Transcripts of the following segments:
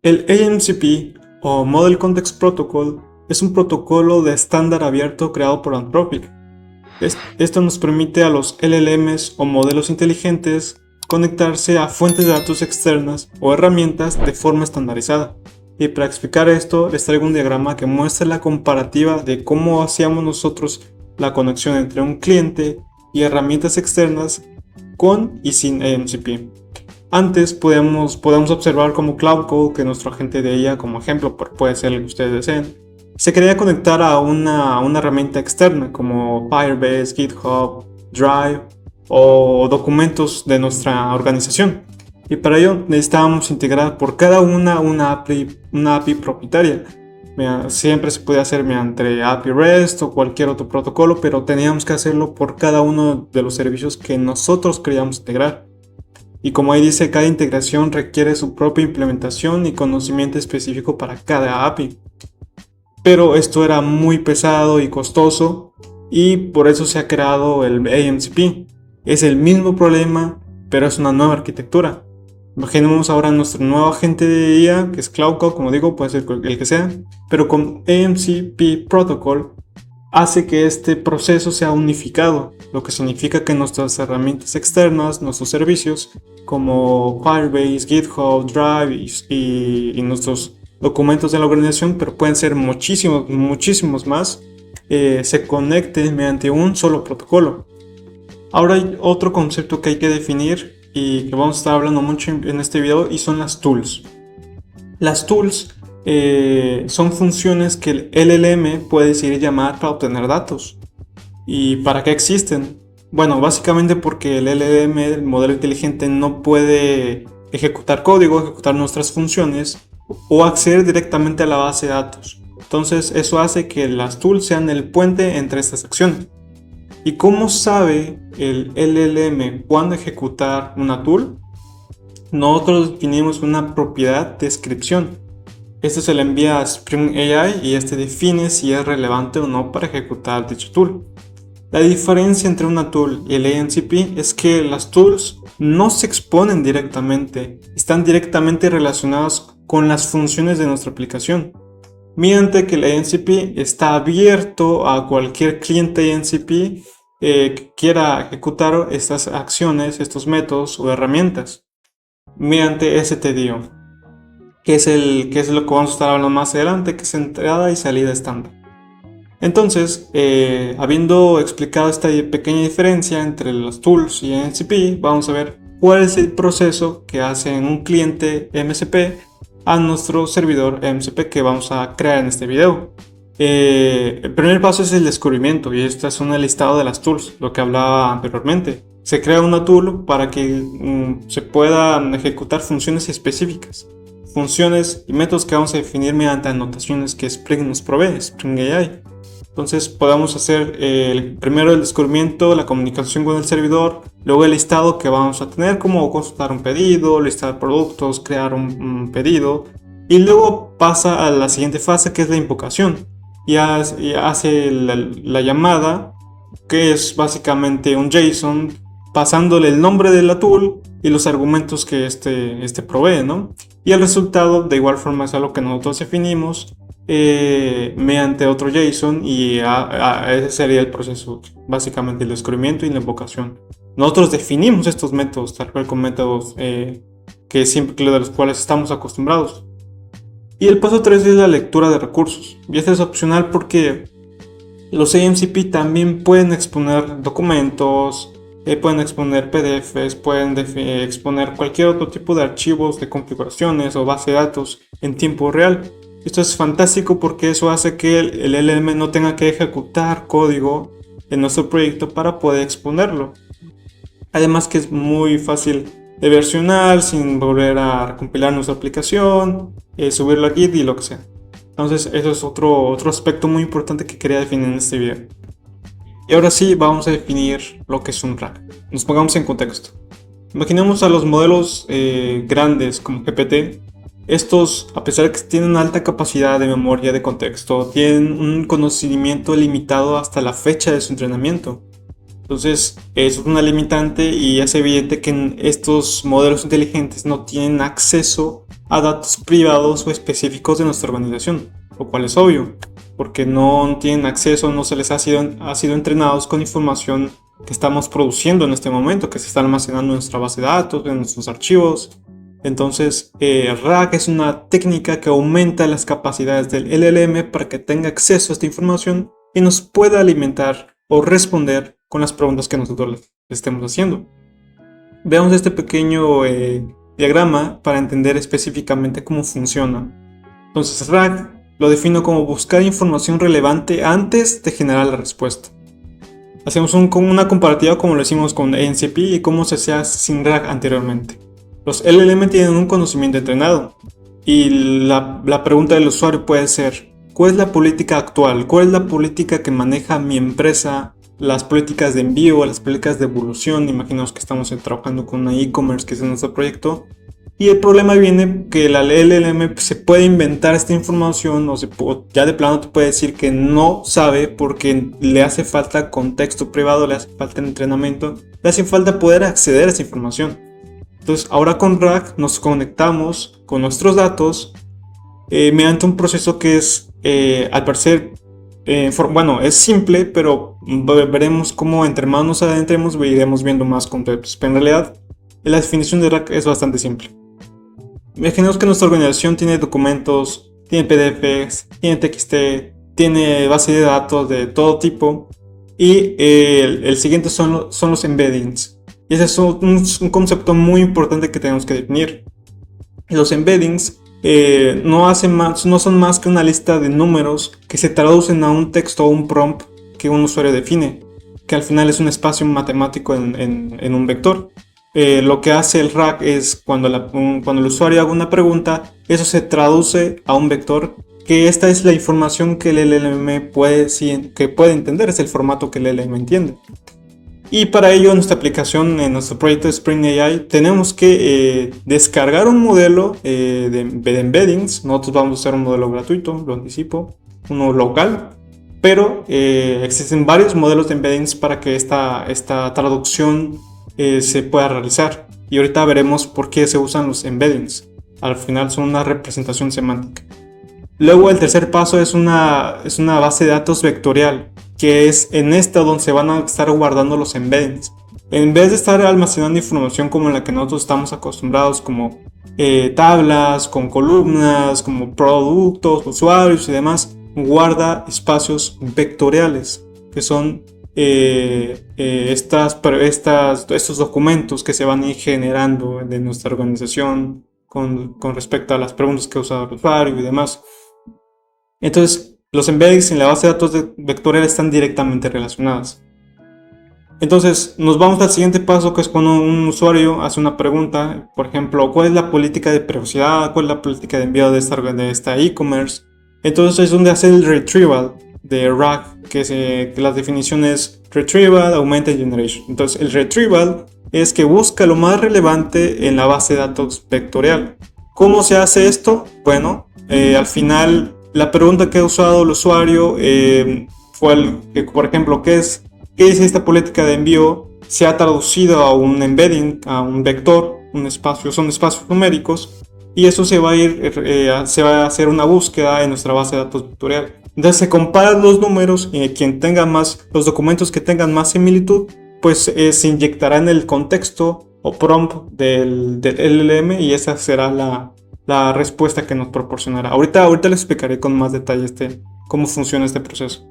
El AMCP o Model Context Protocol es un protocolo de estándar abierto creado por Anthropic. Esto nos permite a los LLMs o modelos inteligentes conectarse a fuentes de datos externas o herramientas de forma estandarizada. Y para explicar esto les traigo un diagrama que muestra la comparativa de cómo hacíamos nosotros la conexión entre un cliente y herramientas externas con y sin AMCP. Antes podemos observar como Cloud Code, que nuestro agente de IA como ejemplo, puede ser el que ustedes deseen, se quería conectar a una herramienta externa como Firebase, GitHub, Drive o documentos de nuestra organización. Y para ello necesitábamos integrar por cada una API propietaria. Siempre se podía hacer mediante API REST o cualquier otro protocolo, pero teníamos que hacerlo por cada uno de los servicios que nosotros queríamos integrar. Y como ahí dice, cada integración requiere su propia implementación y conocimiento específico para cada API. Pero esto era muy pesado y costoso y por eso se ha creado el AMCP. Es el mismo problema, pero es una nueva arquitectura. Imaginemos ahora nuestro nuevo agente de IA, que es Cloud Code, como digo, puede ser el que sea, pero con AMCP Protocol hace que este proceso sea unificado, lo que significa que nuestras herramientas externas, nuestros servicios como Firebase, GitHub, Drive y nuestros documentos de la organización, pero pueden ser muchísimos más, se conecten mediante un solo protocolo. Ahora hay otro concepto que hay que definir y que vamos a estar hablando mucho en este video, y son las tools. Las tools son funciones que el LLM puede decidir llamar para obtener datos. ¿Y para qué existen? Bueno, básicamente porque el LLM, el modelo inteligente, no puede ejecutar código, ejecutar nuestras funciones o acceder directamente a la base de datos. Entonces eso hace que las tools sean el puente entre estas acciones. ¿Y cómo sabe el LLM cuándo ejecutar una tool? Nosotros definimos una propiedad descripción. Este se le envía a Spring AI y este define si es relevante o no para ejecutar dicho tool. La diferencia entre una tool y el AMCP es que las tools no se exponen directamente, están directamente relacionadas con las funciones de nuestra aplicación, mediante que el AMCP está abierto a cualquier cliente AMCP que quiera ejecutar estas acciones, estos métodos o herramientas mediante STDO, que es lo que vamos a estar hablando más adelante, que es entrada y salida estándar. Entonces, habiendo explicado esta pequeña diferencia entre los tools y AMCP, vamos a ver cuál es el proceso que hace un cliente MCP a nuestro servidor MCP que vamos a crear en este video. El primer paso es el descubrimiento, y esto es un listado de las tools, lo que hablaba anteriormente. Se crea una tool para que se puedan ejecutar funciones específicas, funciones y métodos que vamos a definir mediante anotaciones que Spring nos provee, Spring AI. Entonces podemos hacer primero el descubrimiento, la comunicación con el servidor, luego el listado que vamos a tener, como consultar un pedido, listar productos, crear un pedido, y luego pasa a la siguiente fase, que es la invocación. Y hace la llamada, que es básicamente un JSON, pasándole el nombre de la tool y los argumentos que este provee, ¿no? Y el resultado de igual forma es algo que nosotros definimos mediante otro JSON, y ese sería el proceso, básicamente el descubrimiento y la invocación. Nosotros definimos estos métodos tal cual con métodos de los cuales estamos acostumbrados. Y el paso 3 es la lectura de recursos, y este es opcional porque los AMCP también pueden exponer documentos, pueden exponer PDFs, pueden exponer cualquier otro tipo de archivos de configuraciones o base de datos en tiempo real. Esto es fantástico porque eso hace que el LLM no tenga que ejecutar código en nuestro proyecto para poder exponerlo. Además que es muy fácil de versionar sin volver a recompilar nuestra aplicación, subirlo a Git y lo que sea. Entonces eso es otro aspecto muy importante que quería definir en este video. Y ahora sí vamos a definir lo que es un RAG. Nos pongamos en contexto. Imaginemos a los modelos grandes como GPT. Estos, a pesar de que tienen alta capacidad de memoria de contexto, tienen un conocimiento limitado hasta la fecha de su entrenamiento. Entonces, eso es una limitante y es evidente que estos modelos inteligentes no tienen acceso a datos privados o específicos de nuestra organización, lo cual es obvio, porque no tienen acceso, no se les ha sido entrenados con información que estamos produciendo en este momento, que se está almacenando en nuestra base de datos, en nuestros archivos. Entonces, RAG es una técnica que aumenta las capacidades del LLM para que tenga acceso a esta información y nos pueda alimentar o responder con las preguntas que nosotros le estemos haciendo. Veamos este pequeño diagrama para entender específicamente cómo funciona. Entonces, RAG lo defino como buscar información relevante antes de generar la respuesta. Hacemos una comparativa como lo hicimos con NCP y cómo se hacía sin RAG anteriormente. Los LLM tienen un conocimiento entrenado y la pregunta del usuario puede ser: ¿cuál es la política actual? ¿Cuál es la política que maneja mi empresa? Las políticas de envío, las políticas de evolución. Imaginemos que estamos trabajando con una e-commerce, que es nuestro proyecto. Y el problema viene que la LLM se puede inventar esta información o ya de plano te puede decir que no sabe porque le hace falta contexto privado, le hace falta entrenamiento, le hace falta poder acceder a esa información. Entonces ahora con RAG nos conectamos con nuestros datos mediante un proceso que es, al parecer, bueno, es simple, pero veremos cómo entre más nos adentremos iremos viendo más conceptos. Pero en realidad la definición de RAG es bastante simple. Imaginemos que nuestra organización tiene documentos, tiene PDFs, tiene TXT, tiene base de datos de todo tipo y el siguiente son los embeddings. Y ese es un concepto muy importante que tenemos que definir. Los embeddings no son más que una lista de números que se traducen a un texto o un prompt que un usuario define, que al final es un espacio matemático en un vector. Lo que hace el RAG es cuando el usuario haga una pregunta, eso se traduce a un vector, que esta es la información que el LLM puede entender, es el formato que el LLM entiende. Y para ello en nuestra aplicación, en nuestro proyecto de Spring AI, tenemos que descargar un modelo de embeddings. Nosotros vamos a usar un modelo gratuito, lo anticipo, uno local. Pero existen varios modelos de embeddings para que esta traducción se pueda realizar, y ahorita veremos por qué se usan los embeddings. Al final son una representación semántica. Luego el tercer paso es una base de datos vectorial, que es en esta donde se van a estar guardando los embeddings. En vez de estar almacenando información como la que nosotros estamos acostumbrados, como tablas, con columnas, como productos, usuarios y demás, guarda espacios vectoriales, que son estos documentos que se van a ir generando de nuestra organización con respecto a las preguntas que ha usado el usuario y demás. Entonces, los embeddings en la base de datos vectorial están directamente relacionados. Entonces, nos vamos al siguiente paso, que es cuando un usuario hace una pregunta, por ejemplo, ¿cuál es la política de privacidad? ¿Cuál es la política de envío de esta e-commerce? Entonces es donde hace el retrieval de RAG, que la definición es Retrieval Augmented Generation. Entonces el retrieval es que busca lo más relevante en la base de datos vectorial. ¿Cómo se hace esto? Bueno, al final la pregunta que ha usado el usuario fue, por ejemplo, ¿qué dice esta política de envío? Se ha traducido a un embedding, a un vector, son espacios numéricos, y eso se va a hacer una búsqueda en nuestra base de datos vectorial. Entonces se comparan los números y los documentos que tengan más similitud, pues se inyectará en el contexto o prompt del LLM, y esa será la respuesta que nos proporcionará. Ahorita les explicaré con más detalle cómo funciona este proceso.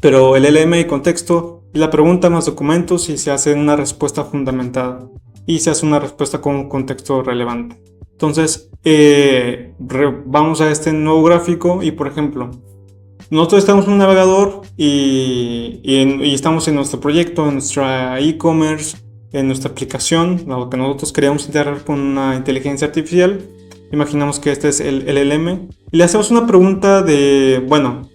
Pero el LLM y contexto, la pregunta más documentos, y se hace una respuesta fundamentada y se hace una respuesta con un contexto relevante. Entonces vamos a este nuevo gráfico y, por ejemplo, nosotros estamos en un navegador y estamos en nuestro proyecto, en nuestra e-commerce, en nuestra aplicación, lo que nosotros queríamos integrar con una inteligencia artificial. Imaginamos que este es el LLM y le hacemos una pregunta de, bueno,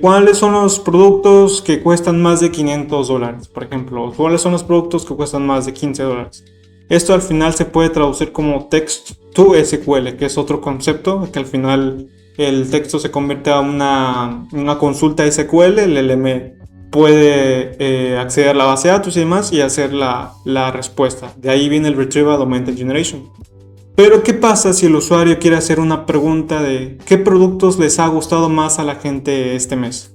¿cuáles son los productos que cuestan más de $500? Por ejemplo, ¿cuáles son los productos que cuestan más de $15? Esto al final se puede traducir como text to SQL, que es otro concepto, que al final el texto se convierte a una consulta SQL, el LM puede acceder a la base de datos y demás y hacer la respuesta. De ahí viene el Retrieval Augmented Generation. Pero ¿qué pasa si el usuario quiere hacer una pregunta de qué productos les ha gustado más a la gente este mes?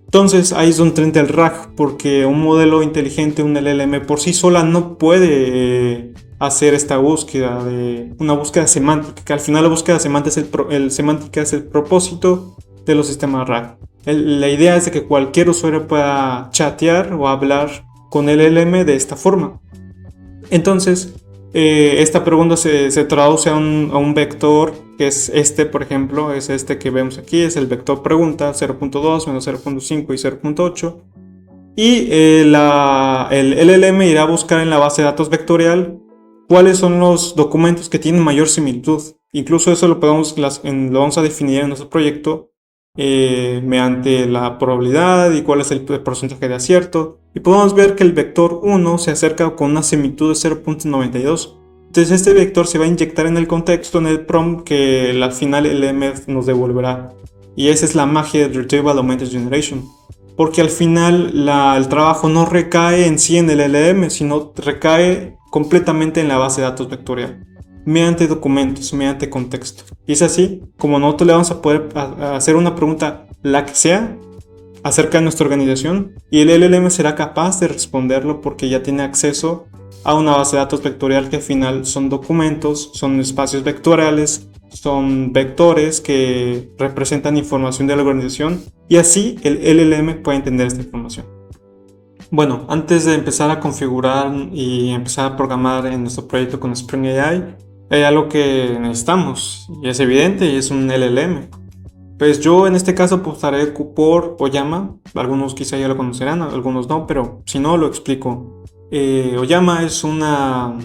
Entonces ahí es donde entra el RAG, porque un modelo inteligente, un LLM por sí sola no puede hacer esta búsqueda de una búsqueda semántica, que al final la búsqueda semántica es el propósito de los sistemas RAG. La idea es de que cualquier usuario pueda chatear o hablar con el LLM de esta forma. Entonces, esta pregunta se traduce a un vector que es este, por ejemplo, es este que vemos aquí, es el vector pregunta 0.2 menos 0.5 y 0.8. Y el LLM irá a buscar en la base de datos vectorial cuáles son los documentos que tienen mayor similitud. Incluso eso lo vamos a definir en nuestro proyecto mediante la probabilidad y cuál es el porcentaje de acierto. Y podemos ver que el vector 1 se acerca con una similitud de 0.92. Entonces este vector se va a inyectar en el contexto, en el prompt, que al final el LMF nos devolverá. Y esa es la magia de Retrieval Augmented Generation. Porque al final el trabajo no recae en sí en el LLM, sino recae completamente en la base de datos vectorial, mediante documentos, mediante contexto. Y es así como nosotros le vamos a poder hacer una pregunta, la que sea, acerca de nuestra organización, y el LLM será capaz de responderlo porque ya tiene acceso a una base de datos vectorial que al final son documentos, son espacios vectoriales, son vectores que representan información de la organización, y así el LLM puede entender esta información. Bueno, antes de empezar a configurar y empezar a programar en nuestro proyecto con Spring AI, hay algo que necesitamos, y es evidente, y es un LLM. Pues yo en este caso optaré por Oyama. Algunos quizá ya lo conocerán, algunos no, pero si no lo explico. Oyama es una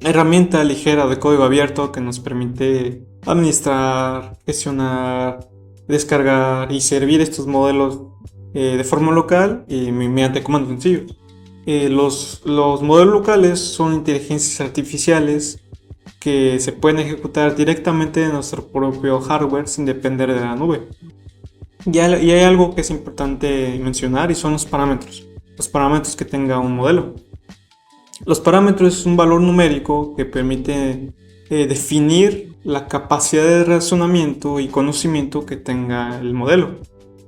herramienta ligera de código abierto que nos permite administrar, gestionar, descargar y servir estos modelos de forma local y mediante comandos sencillos. Los modelos locales son inteligencias artificiales que se pueden ejecutar directamente de nuestro propio hardware sin depender de la nube. Y hay algo que es importante mencionar, y son los parámetros que tenga un modelo. Los parámetros es un valor numérico que permite definir la capacidad de razonamiento y conocimiento que tenga el modelo.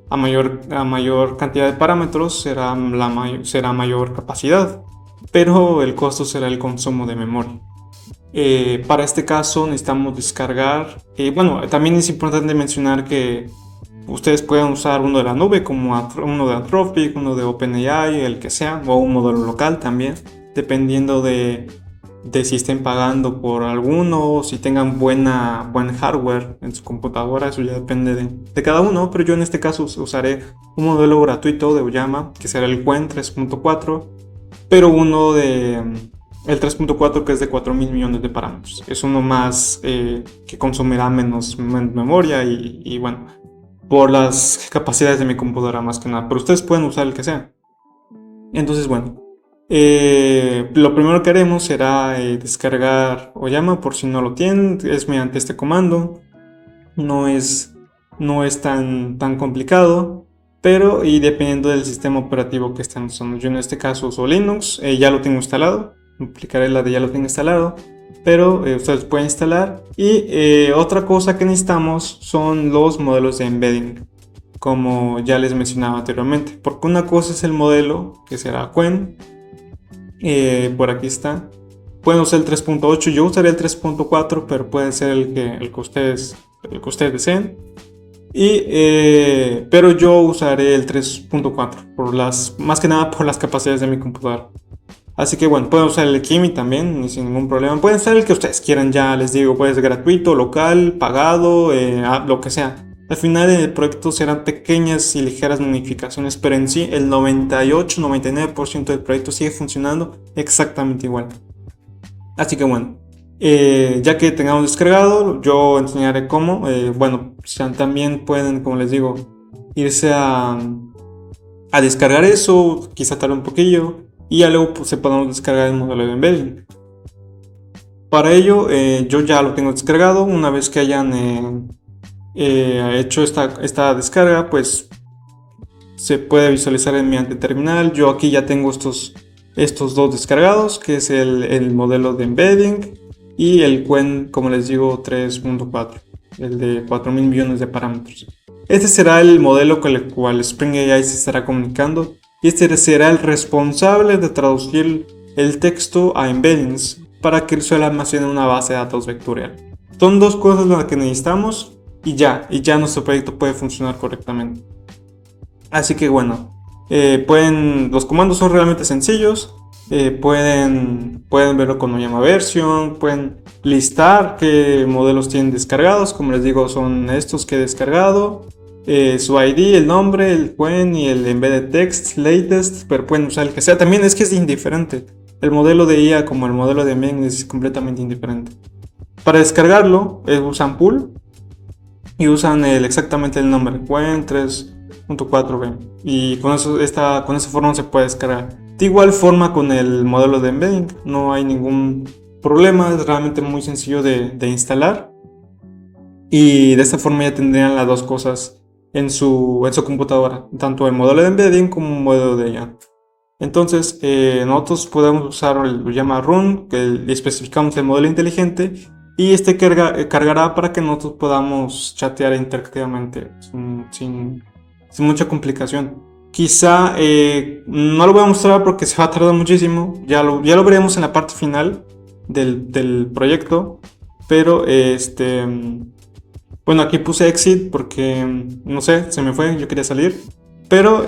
A mayor cantidad de parámetros será mayor capacidad, pero el costo será el consumo de memoria. Para este caso necesitamos descargar. Bueno, también es importante mencionar que ustedes pueden usar uno de la nube, como uno de Anthropic, uno de OpenAI, el que sea, o un modelo local también, dependiendo de si estén pagando por alguno, si tengan buen hardware en su computadora. Eso ya depende de cada uno, pero yo en este caso usaré un modelo gratuito de Oyama, que será el Qwen 3.4, pero uno el 3.4 que es de 4.000 millones de parámetros. Es uno más que consumirá menos memoria y bueno, por las capacidades de mi computadora más que nada, pero ustedes pueden usar el que sea. Entonces bueno, lo primero que haremos será descargar Oyama, por si no lo tienen, es mediante este comando. No es tan complicado, pero y dependiendo del sistema operativo que estén usando. Yo en este caso uso Linux, ya lo tengo instalado, aplicaré la de ya lo tengo instalado, pero ustedes pueden instalar. Y otra cosa que necesitamos son los modelos de embedding, como ya les mencionaba anteriormente, porque una cosa es el modelo, que será Qwen. Por aquí está. Pueden usar el 3.8, yo usaré el 3.4, pero puede ser el que ustedes deseen. Pero yo usaré el 3.4 más que nada por las capacidades de mi computadora. Así que bueno, pueden usar el Kimi también sin ningún problema. Pueden usar el que ustedes quieran, ya les digo, puede ser gratuito, local, pagado, lo que sea. Al final el proyecto serán pequeñas y ligeras modificaciones, pero en sí el 98-99% del proyecto sigue funcionando exactamente igual. Así que bueno, ya que tengamos descargado, yo enseñaré cómo. Bueno, también pueden, como les digo, irse a descargar eso, quizá tarde un poquillo, y ya luego se podemos descargar el modelo de embedding. Para ello, yo ya lo tengo descargado. Una vez que hayan hecho esta descarga, pues se puede visualizar mediante terminal. Yo aquí ya tengo estos dos descargados, que es el modelo de embedding y el Qwen, como les digo, 3.4, el de 4.000 millones de parámetros. Este será el modelo con el cual Spring AI se estará comunicando y este será el responsable de traducir el texto a embeddings para que se almacene en una base de datos vectorial. Son dos cosas las que necesitamos y ya nuestro proyecto puede funcionar correctamente. Así que bueno, los comandos son realmente sencillos. Pueden verlo con llama version, pueden listar qué modelos tienen descargados, como les digo son estos que he descargado, su ID, el nombre, el Qwen y el embedded text, latest, pero pueden usar el que sea, también es que es indiferente, el modelo de IA como el modelo de embedding es completamente indiferente. Para descargarlo usan pool y usan exactamente el nombre, Qwen 3.4b, y con esa forma se puede descargar. De igual forma con el modelo de embedding, no hay ningún problema, es realmente muy sencillo de instalar y de esta forma ya tendrían las dos cosas en su computadora, tanto el modelo de embedding como el modelo de IA. Entonces nosotros podemos usar lo llama run, que especificamos el modelo inteligente y este cargará para que nosotros podamos chatear interactivamente sin mucha complicación. Quizá no lo voy a mostrar porque se va a tardar muchísimo, ya lo veremos en la parte final del proyecto, pero bueno, aquí puse exit porque no sé, se me fue, yo quería salir, pero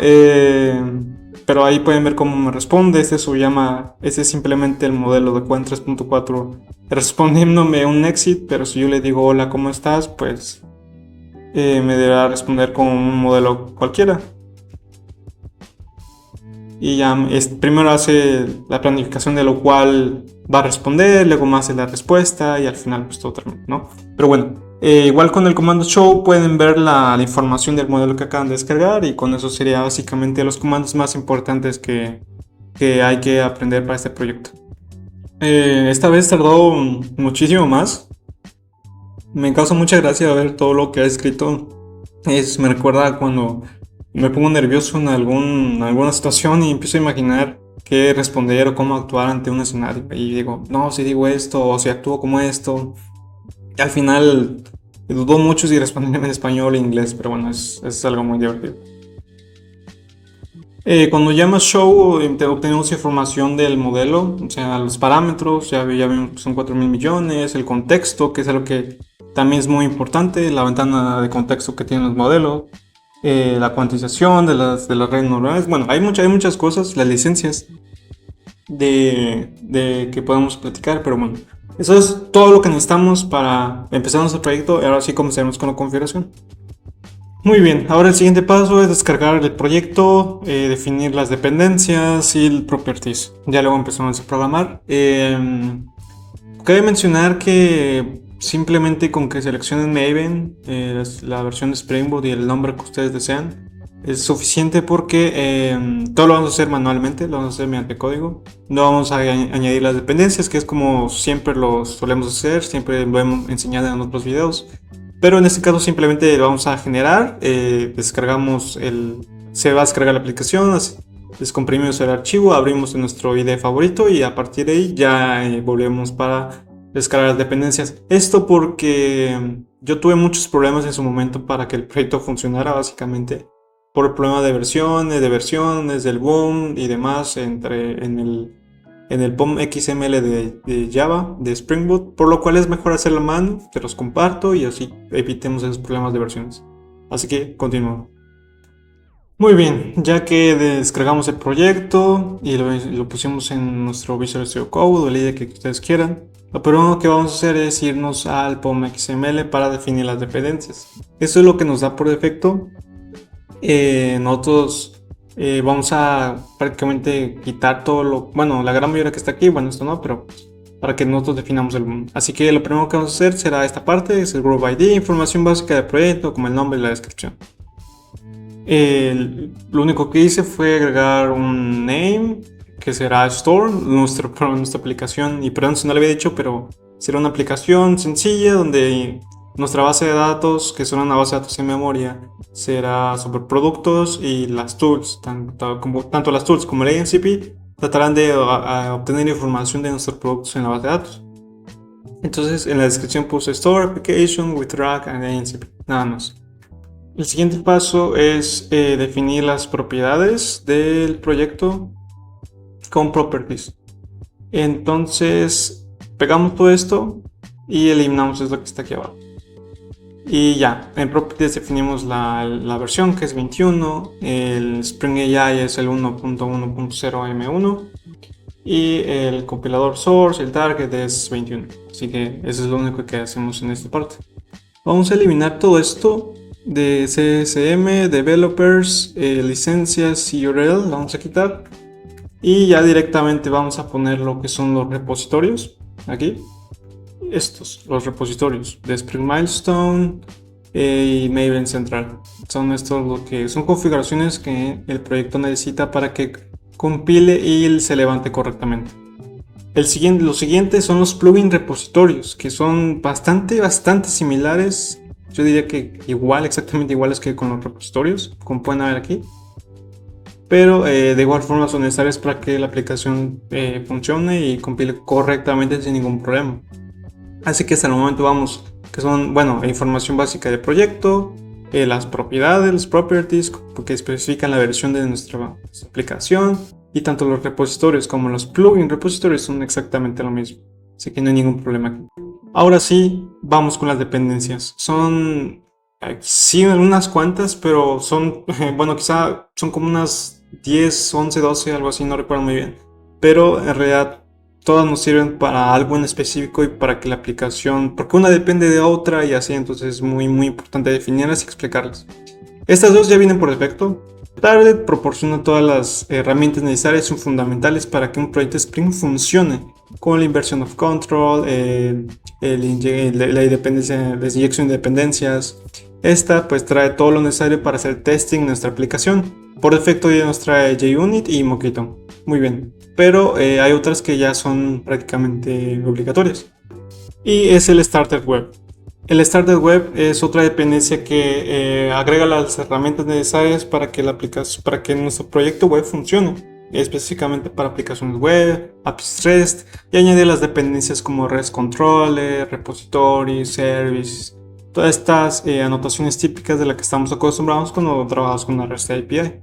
ahí pueden ver cómo me responde. Este es simplemente el modelo de Qwen 3.4 respondiéndome un exit, pero si yo le digo hola, ¿cómo estás? Pues me deberá responder con un modelo cualquiera. Y ya primero hace la planificación de lo cual va a responder, luego más hace la respuesta y al final pues todo termina, ¿no? Pero bueno, igual con el comando show pueden ver la información del modelo que acaban de descargar y con eso sería básicamente los comandos más importantes que hay que aprender para este proyecto. Esta vez tardó muchísimo más. Me causa mucha gracia ver todo lo que ha escrito. Me recuerda cuando me pongo nervioso en alguna situación y empiezo a imaginar qué responder o cómo actuar ante un escenario. Y digo, no, si digo esto o si actúo como esto. Y al final dudo mucho si responder en español o en inglés, pero bueno, es algo muy divertido. Cuando llamas show, obtenemos información del modelo, o sea, los parámetros, ya vimos que son 4.000 millones, el contexto, que es algo que también es muy importante, la ventana de contexto que tienen los modelos, la cuantización de las redes neuronales. Bueno, hay muchas cosas, las licencias de que podemos platicar, pero bueno, eso es todo lo que necesitamos para empezar nuestro proyecto y ahora sí comenzaremos con la configuración. Muy bien, ahora el siguiente paso es descargar el proyecto, definir las dependencias y el properties. Ya luego empezamos a programar. Cabe mencionar que simplemente con que seleccionen Maven, la versión de Spring Boot y el nombre que ustedes desean, es suficiente porque todo lo vamos a hacer manualmente, lo vamos a hacer mediante código. No vamos a añadir las dependencias, que es como siempre lo solemos hacer, siempre lo hemos enseñado en otros videos. Pero en este caso simplemente lo vamos a generar, se va a descargar la aplicación, descomprimimos el archivo, abrimos nuestro IDE favorito y a partir de ahí ya volvemos para descargar las dependencias. Esto porque yo tuve muchos problemas en su momento para que el proyecto funcionara, básicamente por el problema de versiones del boom y demás en el POM XML de Java, de Spring Boot, por lo cual es mejor hacerlo a mano, te los comparto y así evitemos esos problemas de versiones. Así que continúo. Muy bien, ya que descargamos el proyecto y lo pusimos en nuestro Visual Studio Code o el IDE que ustedes quieran, lo primero que vamos a hacer es irnos al POM XML para definir las dependencias. Eso es lo que nos da por defecto. Nosotros vamos a prácticamente quitar la gran mayoría que está aquí, bueno, esto no, pero para que nosotros definamos el boom. Así que lo primero que vamos a hacer será esta parte, es el group ID, información básica del proyecto, como el nombre y la descripción. Lo único que hice fue agregar un name, que será store, nuestra aplicación, y perdón si no lo había dicho, pero será una aplicación sencilla donde nuestra base de datos, que será una base de datos en memoria, será sobre productos y las tools, tanto las tools como el ANCP tratarán de obtener información de nuestros productos en la base de datos. Entonces en la descripción puse Store Application with Drag and Ansible, nada más. El siguiente paso es definir las propiedades del proyecto con properties. Entonces pegamos todo esto y eliminamos lo que está aquí abajo. Y ya, en properties definimos la versión, que es 21, el Spring AI es el 1.1.0M1 y el compilador source, el target es 21. Así que eso es lo único que hacemos en esta parte. Vamos a eliminar todo esto de CSM, developers, licencias y URL, lo vamos a quitar. Y ya directamente vamos a poner lo que son los repositorios, aquí. Los repositorios de Spring Milestone y Maven Central. Son estos lo que son configuraciones que el proyecto necesita para que compile y se levante correctamente. Los siguientes son los plugin repositorios, que son bastante similares. Yo diría que exactamente iguales que con los repositorios, como pueden ver aquí. Pero de igual forma son necesarios para que la aplicación funcione y compile correctamente sin ningún problema. Así que hasta el momento vamos, que son, información básica del proyecto, las propiedades, los properties, que especifican la versión de nuestra aplicación, y tanto los repositorios como los plugin repositorios son exactamente lo mismo. Así que no hay ningún problema aquí. Ahora sí, vamos con las dependencias. Son, sí, unas cuantas, pero son, quizá son como unas 10, 11, 12, algo así, no recuerdo muy bien. Pero en realidad todas nos sirven para algo en específico y para que la aplicación, porque una depende de otra y así, entonces es muy importante definirlas y explicarlas. Estas dos ya vienen por defecto. Target proporciona todas las herramientas necesarias y fundamentales para que un proyecto Spring funcione, como la inversion of control, la inyección de dependencias. Esta pues trae todo lo necesario para hacer testing en nuestra aplicación. Por defecto ya nos trae JUnit y Mockito. Muy bien. Pero hay otras que ya son prácticamente obligatorias. Y es el Starter Web. El Starter Web es otra dependencia que agrega las herramientas necesarias para que nuestro proyecto web funcione, específicamente para aplicaciones web, APIs REST, y añade las dependencias como REST Controller, Repository, Service, todas estas anotaciones típicas de las que estamos acostumbrados cuando trabajamos con una REST API.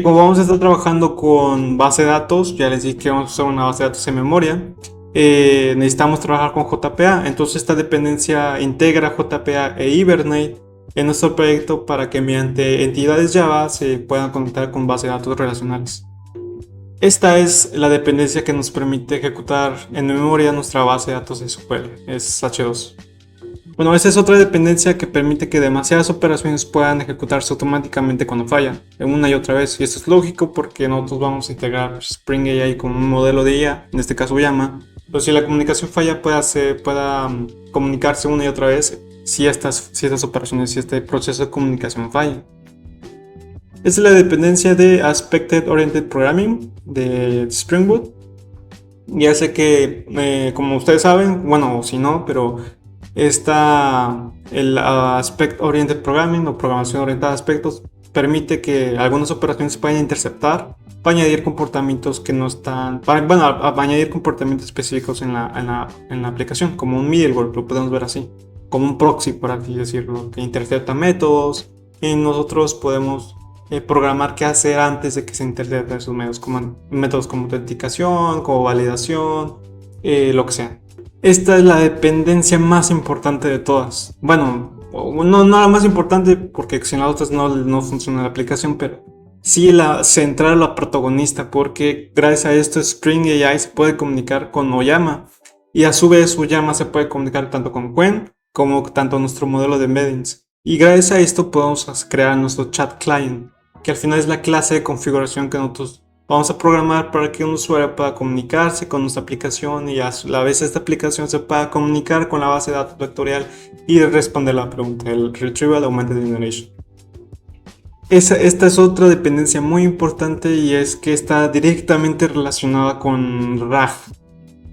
Como vamos a estar trabajando con base de datos, ya les dije que vamos a usar una base de datos en memoria. Necesitamos trabajar con JPA, entonces esta dependencia integra JPA e Hibernate en nuestro proyecto para que mediante entidades Java se puedan conectar con bases de datos relacionales. Esta es la dependencia que nos permite ejecutar en memoria nuestra base de datos de SQL, es H2. Esa es otra dependencia que permite que demasiadas operaciones puedan ejecutarse automáticamente cuando fallan, una y otra vez, y esto es lógico porque nosotros vamos a integrar Spring AI con un modelo de IA, en este caso Llama. Pero si la comunicación falla, pueda comunicarse una y otra vez si estas operaciones, si este proceso de comunicación falla. Esta es la dependencia de Aspect Oriented Programming de Spring Boot. Ya sé que, como ustedes saben, o si no, pero el Aspect Oriented Programming o programación orientada a aspectos permite que algunas operaciones se puedan interceptar para añadir comportamientos que no están, para añadir comportamientos específicos en la aplicación, como un middleware, lo podemos ver así, como un proxy, por así decirlo, que intercepta métodos, y nosotros podemos programar qué hacer antes de que se intercepten esos métodos como autenticación, como validación, lo que sea. Esta es la dependencia más importante de todas. No la más importante porque sin las otras no funciona la aplicación, pero sí la central, la protagonista, porque gracias a esto Spring AI se puede comunicar con Oyama y a su vez Oyama se puede comunicar tanto con Qwen como tanto nuestro modelo de embeddings. Y gracias a esto podemos crear nuestro chat client, que al final es la clase de configuración que nosotros vamos a programar para que un usuario pueda comunicarse con nuestra aplicación y a la vez esta aplicación se pueda comunicar con la base de datos vectorial y responder la pregunta, el Retrieval Augmented Generation. Esta es otra dependencia muy importante y es que está directamente relacionada con RAG,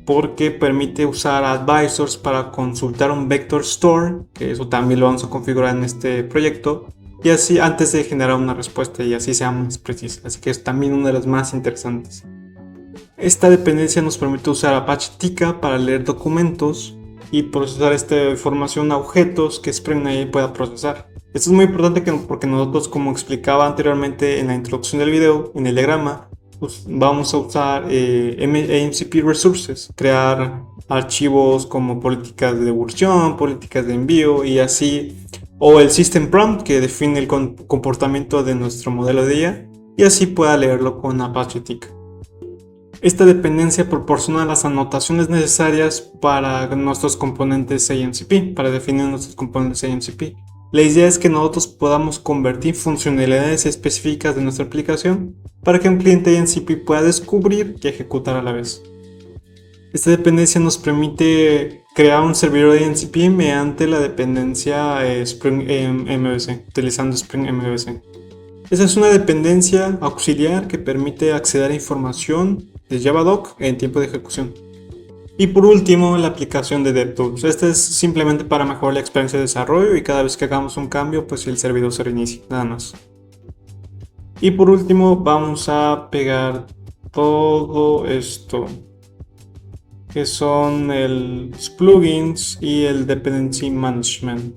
porque permite usar advisors para consultar un vector store, que eso también lo vamos a configurar en este proyecto, y así antes de generar una respuesta y así sea más precisa, así que es también una de las más interesantes. Esta dependencia nos permite usar Apache Tika para leer documentos y procesar esta información a objetos que Spring.ai pueda procesar. Esto es muy importante porque nosotros, como explicaba anteriormente en la introducción del video, en el diagrama, pues vamos a usar AMCP Resources, crear archivos como políticas de devolución, políticas de envío y así, o el System Prompt que define el comportamiento de nuestro modelo de IA y así pueda leerlo con Apache Tika. Esta dependencia proporciona las anotaciones necesarias para nuestros componentes AMCP, para definir nuestros componentes AMCP. La idea es que nosotros podamos convertir funcionalidades específicas de nuestra aplicación para que un cliente AMCP pueda descubrir y ejecutar a la vez. Esta dependencia nos permite crear un servidor de AMCP mediante la dependencia Spring MVC, utilizando Spring MVC. Esa es una dependencia auxiliar que permite acceder a información de JavaDoc en tiempo de ejecución. Y por último, la aplicación de DevTools. Esta es simplemente para mejorar la experiencia de desarrollo y cada vez que hagamos un cambio, pues el servidor se reinicia, nada más. Y por último, vamos a pegar todo esto, que son los plugins y el Dependency Management.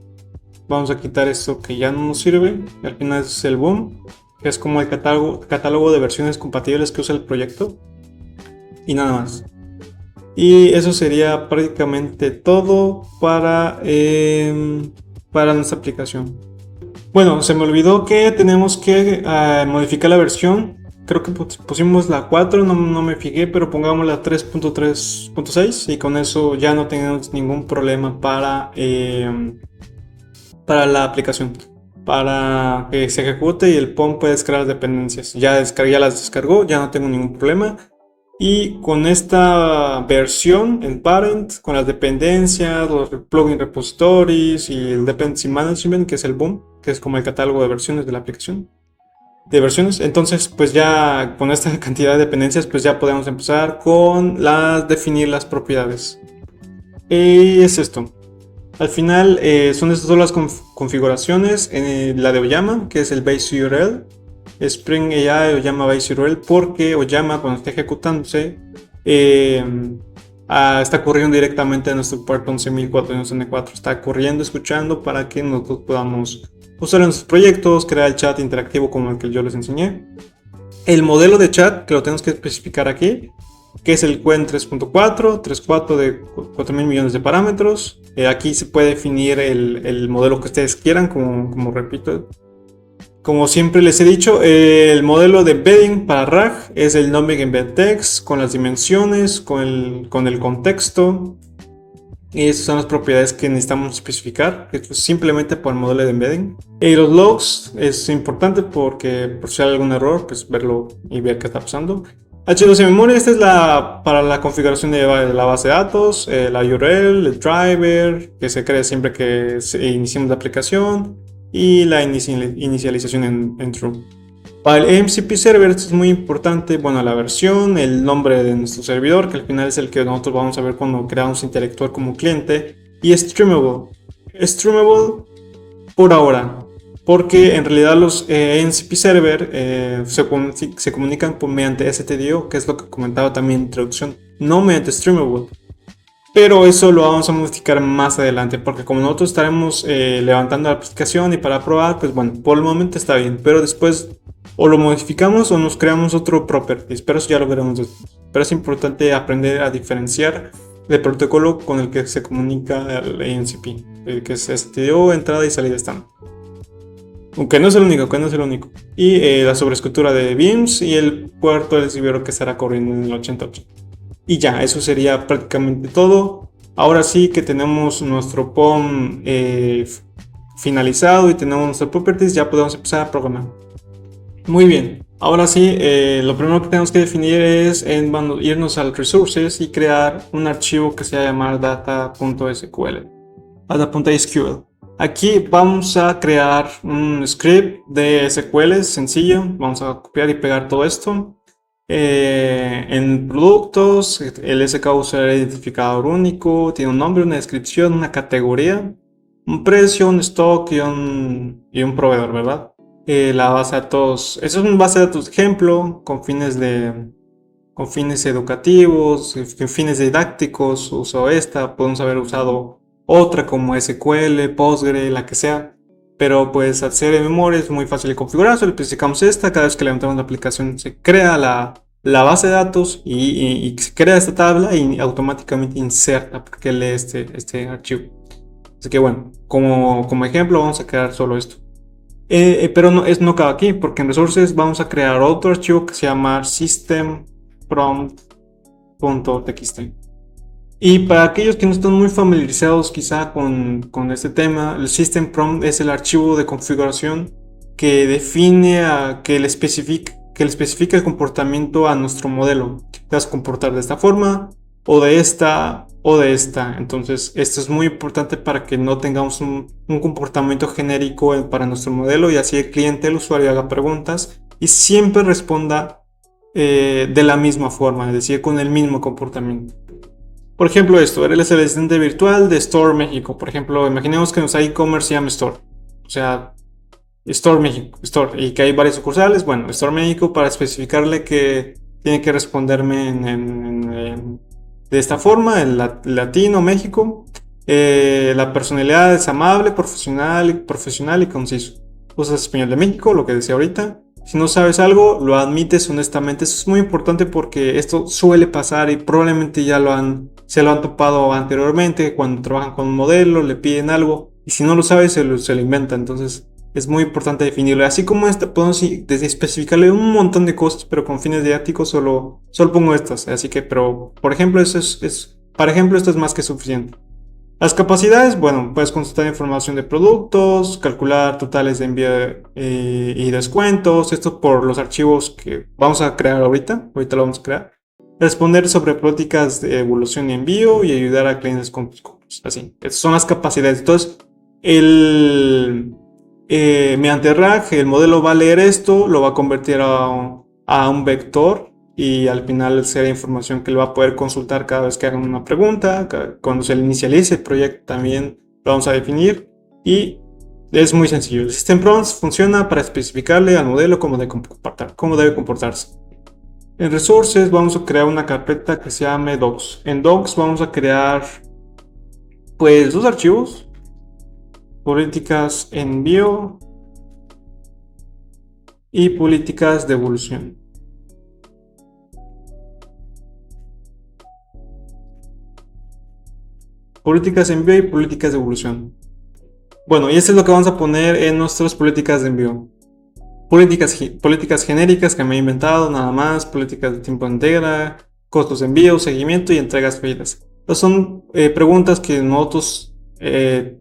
Vamos a quitar esto que ya no nos sirve. Al final es el boom, que es como el catálogo de versiones compatibles que usa el proyecto. Y nada más. Y eso sería prácticamente todo para nuestra aplicación. Bueno, se me olvidó que tenemos que modificar la versión. Creo que pusimos la 4, no me fijé, pero pongamos la 3.3.6 y con eso ya no tenemos ningún problema para la aplicación. Para que se ejecute y el POM puede descargar las dependencias. Ya las descargó, ya no tengo ningún problema. Y con esta versión en Parent, con las dependencias, los plugin repositories y el Dependency Management, que es el boom, que es como el catálogo de versiones de la aplicación. Entonces pues ya con esta cantidad de dependencias pues ya podemos empezar con definir las propiedades. Y es esto. Al final son estas todas las configuraciones. La de Oyama, que es el base URL. Spring AI Oyama base URL, porque Oyama cuando está ejecutándose está corriendo directamente a nuestro puerto 11.400N4. Está corriendo, escuchando para que nosotros podamos usar en nuestros proyectos, crear el chat interactivo como el que yo les enseñé. El modelo de chat que lo tenemos que especificar aquí, que es el Qwen 3.4 de 4.000 millones de parámetros. Aquí se puede definir el modelo que ustedes quieran, como repito. Como siempre les he dicho, el modelo de embedding para RAG es el Numbing Embed Text con las dimensiones, con el contexto. Y esas son las propiedades que necesitamos especificar, esto es simplemente por el modelo de embedding. Y los logs es importante porque por si hay algún error, pues verlo y ver qué está pasando. H2 memoria, esta es para la configuración de la base de datos, la URL, el driver, que se crea siempre que iniciemos la aplicación, y la inicialización en true. Para el AMCP server esto es muy importante, bueno, la versión, el nombre de nuestro servidor, que al final es el que nosotros vamos a ver cuando creamos interactuar como cliente, y streamable. Streamable por ahora, porque en realidad los AMCP server se comunican mediante STDO, que es lo que comentaba también en introducción, no mediante streamable. Pero eso lo vamos a modificar más adelante, porque como nosotros estaremos levantando la aplicación y para probar, pues bueno, por el momento está bien, pero después o lo modificamos o nos creamos otro properties, pero eso ya lo veremos después. Pero es importante aprender a diferenciar el protocolo con el que se comunica el AMCP, que es STO, entrada y salida estándar. Aunque no es el único, Y la sobreescritura de beams y el puerto del servidor que estará corriendo en el 88. Y ya, eso sería prácticamente todo. Ahora sí que tenemos nuestro POM finalizado y tenemos nuestros properties, ya podemos empezar a programar. Muy bien, ahora sí, lo primero que tenemos que definir es irnos al resources y crear un archivo que se va a llamar data.sql. Aquí vamos a crear un script de SQL sencillo. Vamos a copiar y pegar todo esto. En productos, el SK usa el identificador único, tiene un nombre, una descripción, una categoría, un precio, un stock y un proveedor, ¿verdad? La base de datos, eso es una base de datos ejemplo con fines de con fines educativos, fines didácticos, uso esta, podemos haber usado otra como SQL, Postgre, la que sea. Pero pues al ser de memoria es muy fácil de configurar, solo especificamos esta, cada vez que levantamos la aplicación se crea la base de datos y se crea esta tabla y automáticamente inserta porque lee este archivo. Así que bueno, como ejemplo vamos a crear solo esto. Pero no acaba aquí, porque en Resources vamos a crear otro archivo que se llama systemprompt.txt. Y para aquellos que no están muy familiarizados quizá con este tema, el System Prompt es el archivo de configuración que define, que le especifica el comportamiento a nuestro modelo. Te vas a comportar de esta forma, o de esta, o de esta. Entonces, esto es muy importante para que no tengamos un comportamiento genérico para nuestro modelo y así el cliente, el usuario haga preguntas y siempre responda de la misma forma, es decir, con el mismo comportamiento. Por ejemplo, esto, él es el asistente virtual de Store México. Por ejemplo, imaginemos que nuestra e-commerce se llama Store. O sea, Store México, Store, y que hay varias sucursales. Bueno, Store México, para especificarle que tiene que responderme de esta forma, en latino, México. La personalidad es amable, profesional y conciso. Usas español de México, lo que decía ahorita. Si no sabes algo, lo admites honestamente. Eso es muy importante porque esto suele pasar y probablemente se lo han topado anteriormente cuando trabajan con un modelo, le piden algo y si no lo sabes se lo inventa. Entonces es muy importante definirlo. Así como podemos especificarle un montón de cosas, pero con fines didácticos solo pongo estas. Así que, pero por ejemplo, esto es más que suficiente. Las capacidades, bueno, puedes consultar información de productos, calcular totales de envío y descuentos, esto por los archivos que vamos a crear ahorita lo vamos a crear. Responder sobre políticas de evolución y envío y ayudar a clientes con tus compras, así. Estas son las capacidades. Entonces, mediante RAG, el modelo va a leer esto, lo va a convertir a un vector y al final será información que él va a poder consultar cada vez que hagan una pregunta. Cuando se le inicialice el proyecto también lo vamos a definir y es muy sencillo. El System Prompts funciona para especificarle al modelo cómo debe comportarse. En Resources vamos a crear una carpeta que se llame Docs. En Docs vamos a crear pues dos archivos: políticas envío y políticas de evolución. Políticas de envío y políticas de evolución. Bueno, y esto es lo que vamos a poner en nuestras políticas de envío. Políticas genéricas que me he inventado, nada más. Políticas de tiempo de entrega, costos de envío, seguimiento y entregas fallidas. Estas son preguntas que nosotros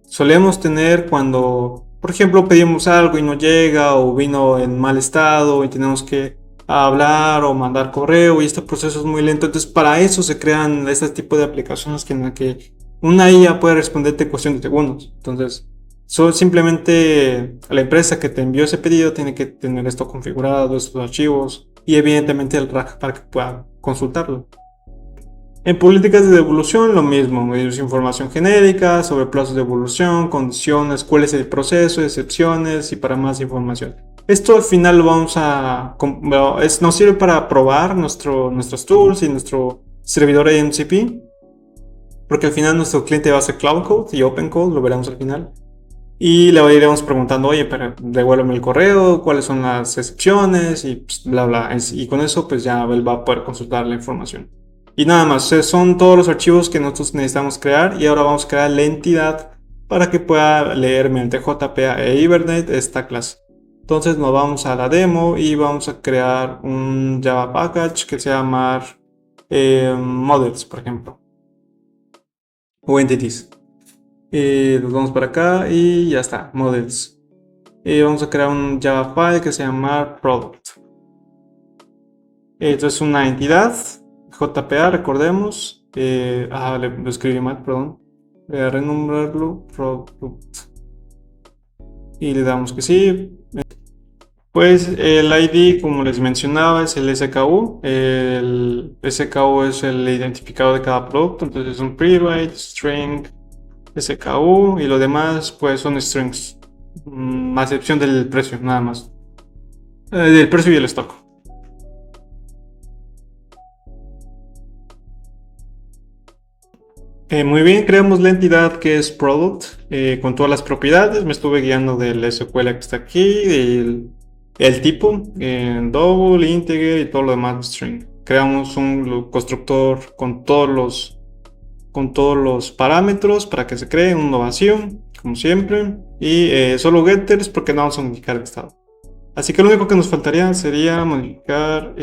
solemos tener cuando, por ejemplo, pedimos algo y no llega, o vino en mal estado y tenemos que hablar o mandar correo y este proceso es muy lento. Entonces, para eso se crean este tipo de aplicaciones en la que una IA puede responderte en cuestión de segundos. Entonces, simplemente la empresa que te envió ese pedido tiene que tener esto configurado, estos archivos y evidentemente el RAG para que pueda consultarlo. En políticas de devolución lo mismo, es información genérica sobre plazos de devolución, condiciones, cuál es el proceso, excepciones y para más información. Esto al final lo nos sirve para probar nuestros tools y nuestro servidor AMCP, porque al final nuestro cliente va a ser Cloud Code y Open Code, lo veremos al final. Y le iremos preguntando, oye, pero devuélveme el correo, cuáles son las excepciones y pues, bla, bla. Y con eso pues ya él va a poder consultar la información. Y nada más, son todos los archivos que nosotros necesitamos crear y ahora vamos a crear la entidad para que pueda leer mediante JPA e Hibernate esta clase. Entonces nos vamos a la demo y vamos a crear un Java package que se llama models, por ejemplo, o entities. Nos vamos para acá y ya está, models. Vamos a crear un Java file que se llama product. Esto es una entidad JPA, recordemos. Lo escribí mal, perdón. Voy a renombrarlo product y le damos que sí. Pues el ID, como les mencionaba, es el SKU. El SKU es el identificador de cada producto, entonces es un pre-write, string, SKU y lo demás pues son strings, a excepción del precio, nada más. Del precio y el stock. Muy bien, creamos la entidad que es product con todas las propiedades. Me estuve guiando del SQL que está aquí, el tipo, double, integer y todo lo demás string. Creamos un constructor con todos los parámetros para que se cree uno vacío, como siempre. Y solo getters porque no vamos a modificar el estado. Así que lo único que nos faltaría sería modificar,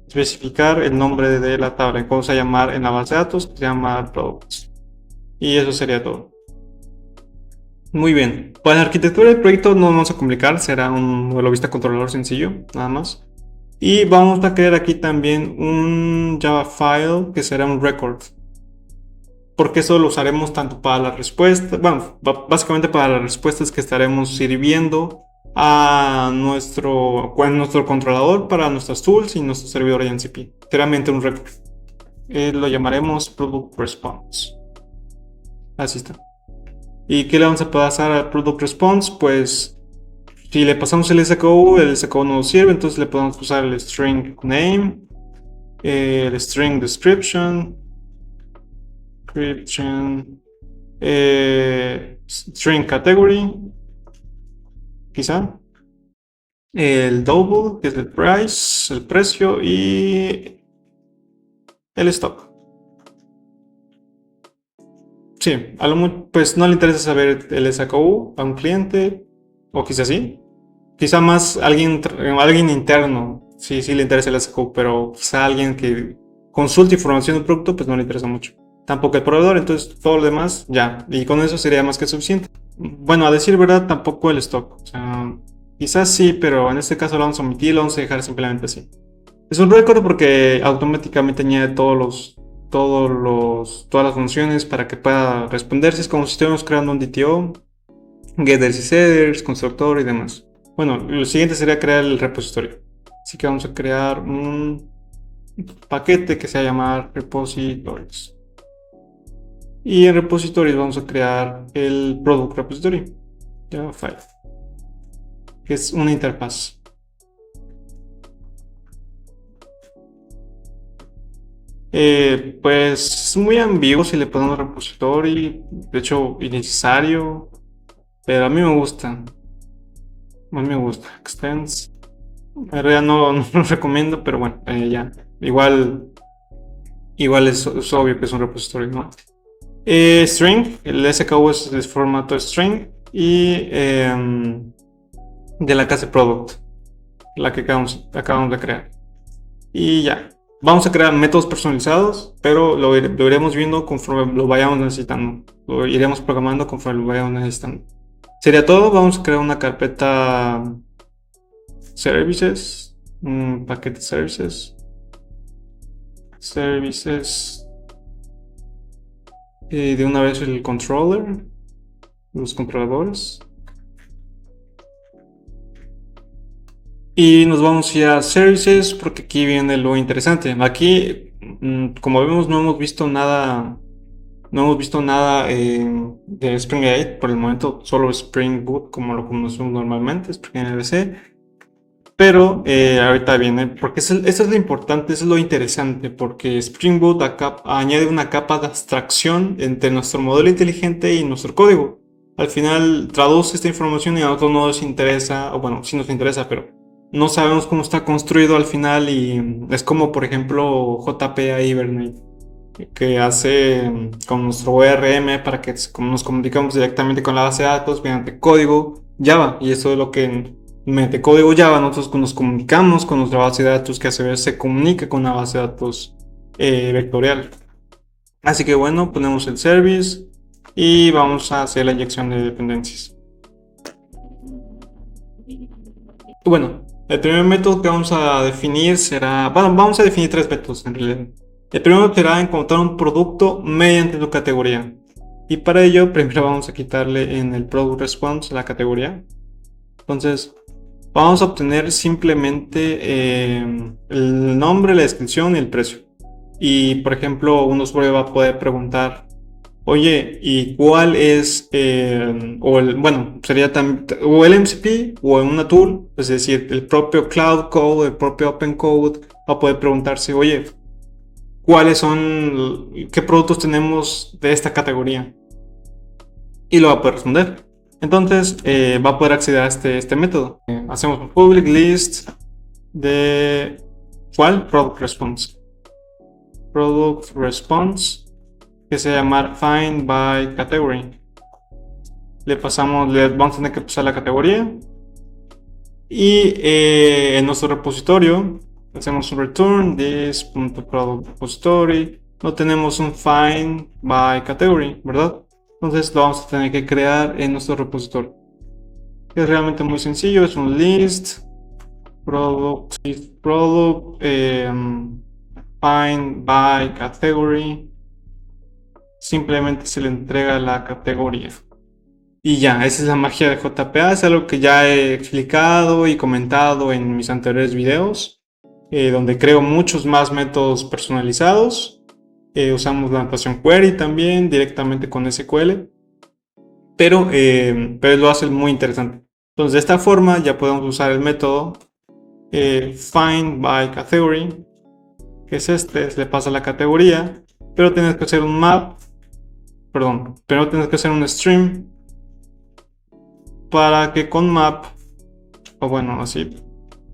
especificar el nombre de la tabla. Vamos a llamar en la base de datos, se llama products. Y eso sería todo. Muy bien. Para la arquitectura del proyecto no vamos a complicar, será un modelo vista controlador sencillo, nada más. Y vamos a crear aquí también un Java file que será un record. Porque eso lo usaremos tanto para las respuestas, bueno, básicamente para las respuestas que estaremos sirviendo a nuestro controlador para nuestras tools y nuestro servidor INCP. Claramente un record. Lo llamaremos Product Response. Así está. ¿Y qué le vamos a pasar al Product Response? Pues si le pasamos el SKU no nos sirve, entonces le podemos usar el string name, el string description, string category, quizá, el double, que es el price, el precio, y el stock. Sí, pues no le interesa saber el SKU a un cliente, o quizá sí. Quizá más alguien interno, sí le interesa el SKU, pero quizá alguien que consulte información del producto, pues no le interesa mucho. Tampoco el proveedor, entonces todo lo demás ya, y con eso sería más que suficiente. Bueno, a decir verdad, tampoco el stock. O sea, quizás sí, pero en este caso lo vamos a omitir, lo vamos a dejar simplemente así. Es un record porque automáticamente añade todas las funciones para que pueda responderse. Es como si estuviéramos creando un DTO, getters y setters, constructor y demás. Bueno, lo siguiente sería crear el repositorio. Así que vamos a crear un paquete que se va a llamar repositories. Y en repositories vamos a crear el product repository, Java file, que es una interfaz. Pues es muy ambiguo si le ponemos repository, de hecho innecesario, pero a mí me gusta. A mí me gusta. Extends. En realidad no lo recomiendo, pero bueno, ya. Igual es obvio que es un repositorio, ¿no? String, el SKU es de formato string y de la clase product, la que acabamos de crear. Y ya. Vamos a crear métodos personalizados, pero lo iremos viendo conforme lo vayamos necesitando. Lo iremos programando conforme lo vayamos necesitando. Sería todo. Vamos a crear una carpeta services, un paquete services, de una vez el controller, los controladores, y nos vamos a ir a services porque aquí viene lo interesante. Aquí, como vemos, no hemos visto nada de Spring 8 por el momento, solo Spring Boot como lo conocemos normalmente, Spring MVC. Pero ahorita viene, porque eso es lo importante, eso es lo interesante, porque Spring Boot añade una capa de abstracción entre nuestro modelo inteligente y nuestro código. Al final traduce esta información y a nosotros no nos interesa, o bueno, sí nos interesa, pero no sabemos cómo está construido al final, y es como por ejemplo JPA Hibernate, que hace con nuestro ORM para que nos comunicamos directamente con la base de datos mediante código Java, y eso es lo que mediante código Java nosotros nos comunicamos con nuestra base de datos, que a su vez se comunica con una base de datos vectorial. Así que bueno, ponemos el service y vamos a hacer la inyección de dependencias. Bueno, el primer método que vamos a definir será, bueno, vamos a definir tres métodos en realidad. El primero será encontrar un producto mediante tu categoría, y para ello primero vamos a quitarle en el product response la categoría. Entonces vamos a obtener simplemente el nombre, la descripción y el precio. Y por ejemplo, un usuario va a poder preguntar, oye, ¿y cuál es sería o el MCP o en una tool? Es decir, el propio Cloud Code, el propio Open Code va a poder preguntarse, oye, qué productos tenemos de esta categoría. Y lo va a poder responder. Entonces va a poder acceder a este método. Hacemos un public list de ¿cuál? Product response. Product response, que se llama find by category. Le vamos a tener que pasar la categoría. Y en nuestro repositorio hacemos un return this.product repository. No tenemos un find by category, ¿verdad? Entonces lo vamos a tener que crear en nuestro repositorio. Es realmente muy sencillo, es un list product find by category. Simplemente se le entrega la categoría. Y ya, esa es la magia de JPA, es algo que ya he explicado y comentado en mis anteriores videos, donde creo muchos más métodos personalizados. Usamos la notación query también directamente con SQL, pero lo hace muy interesante. Entonces, de esta forma ya podemos usar el método find by category, que es le pasa la categoría, pero tienes que hacer un map, pero tienes que hacer un stream para que con map, o bueno, así,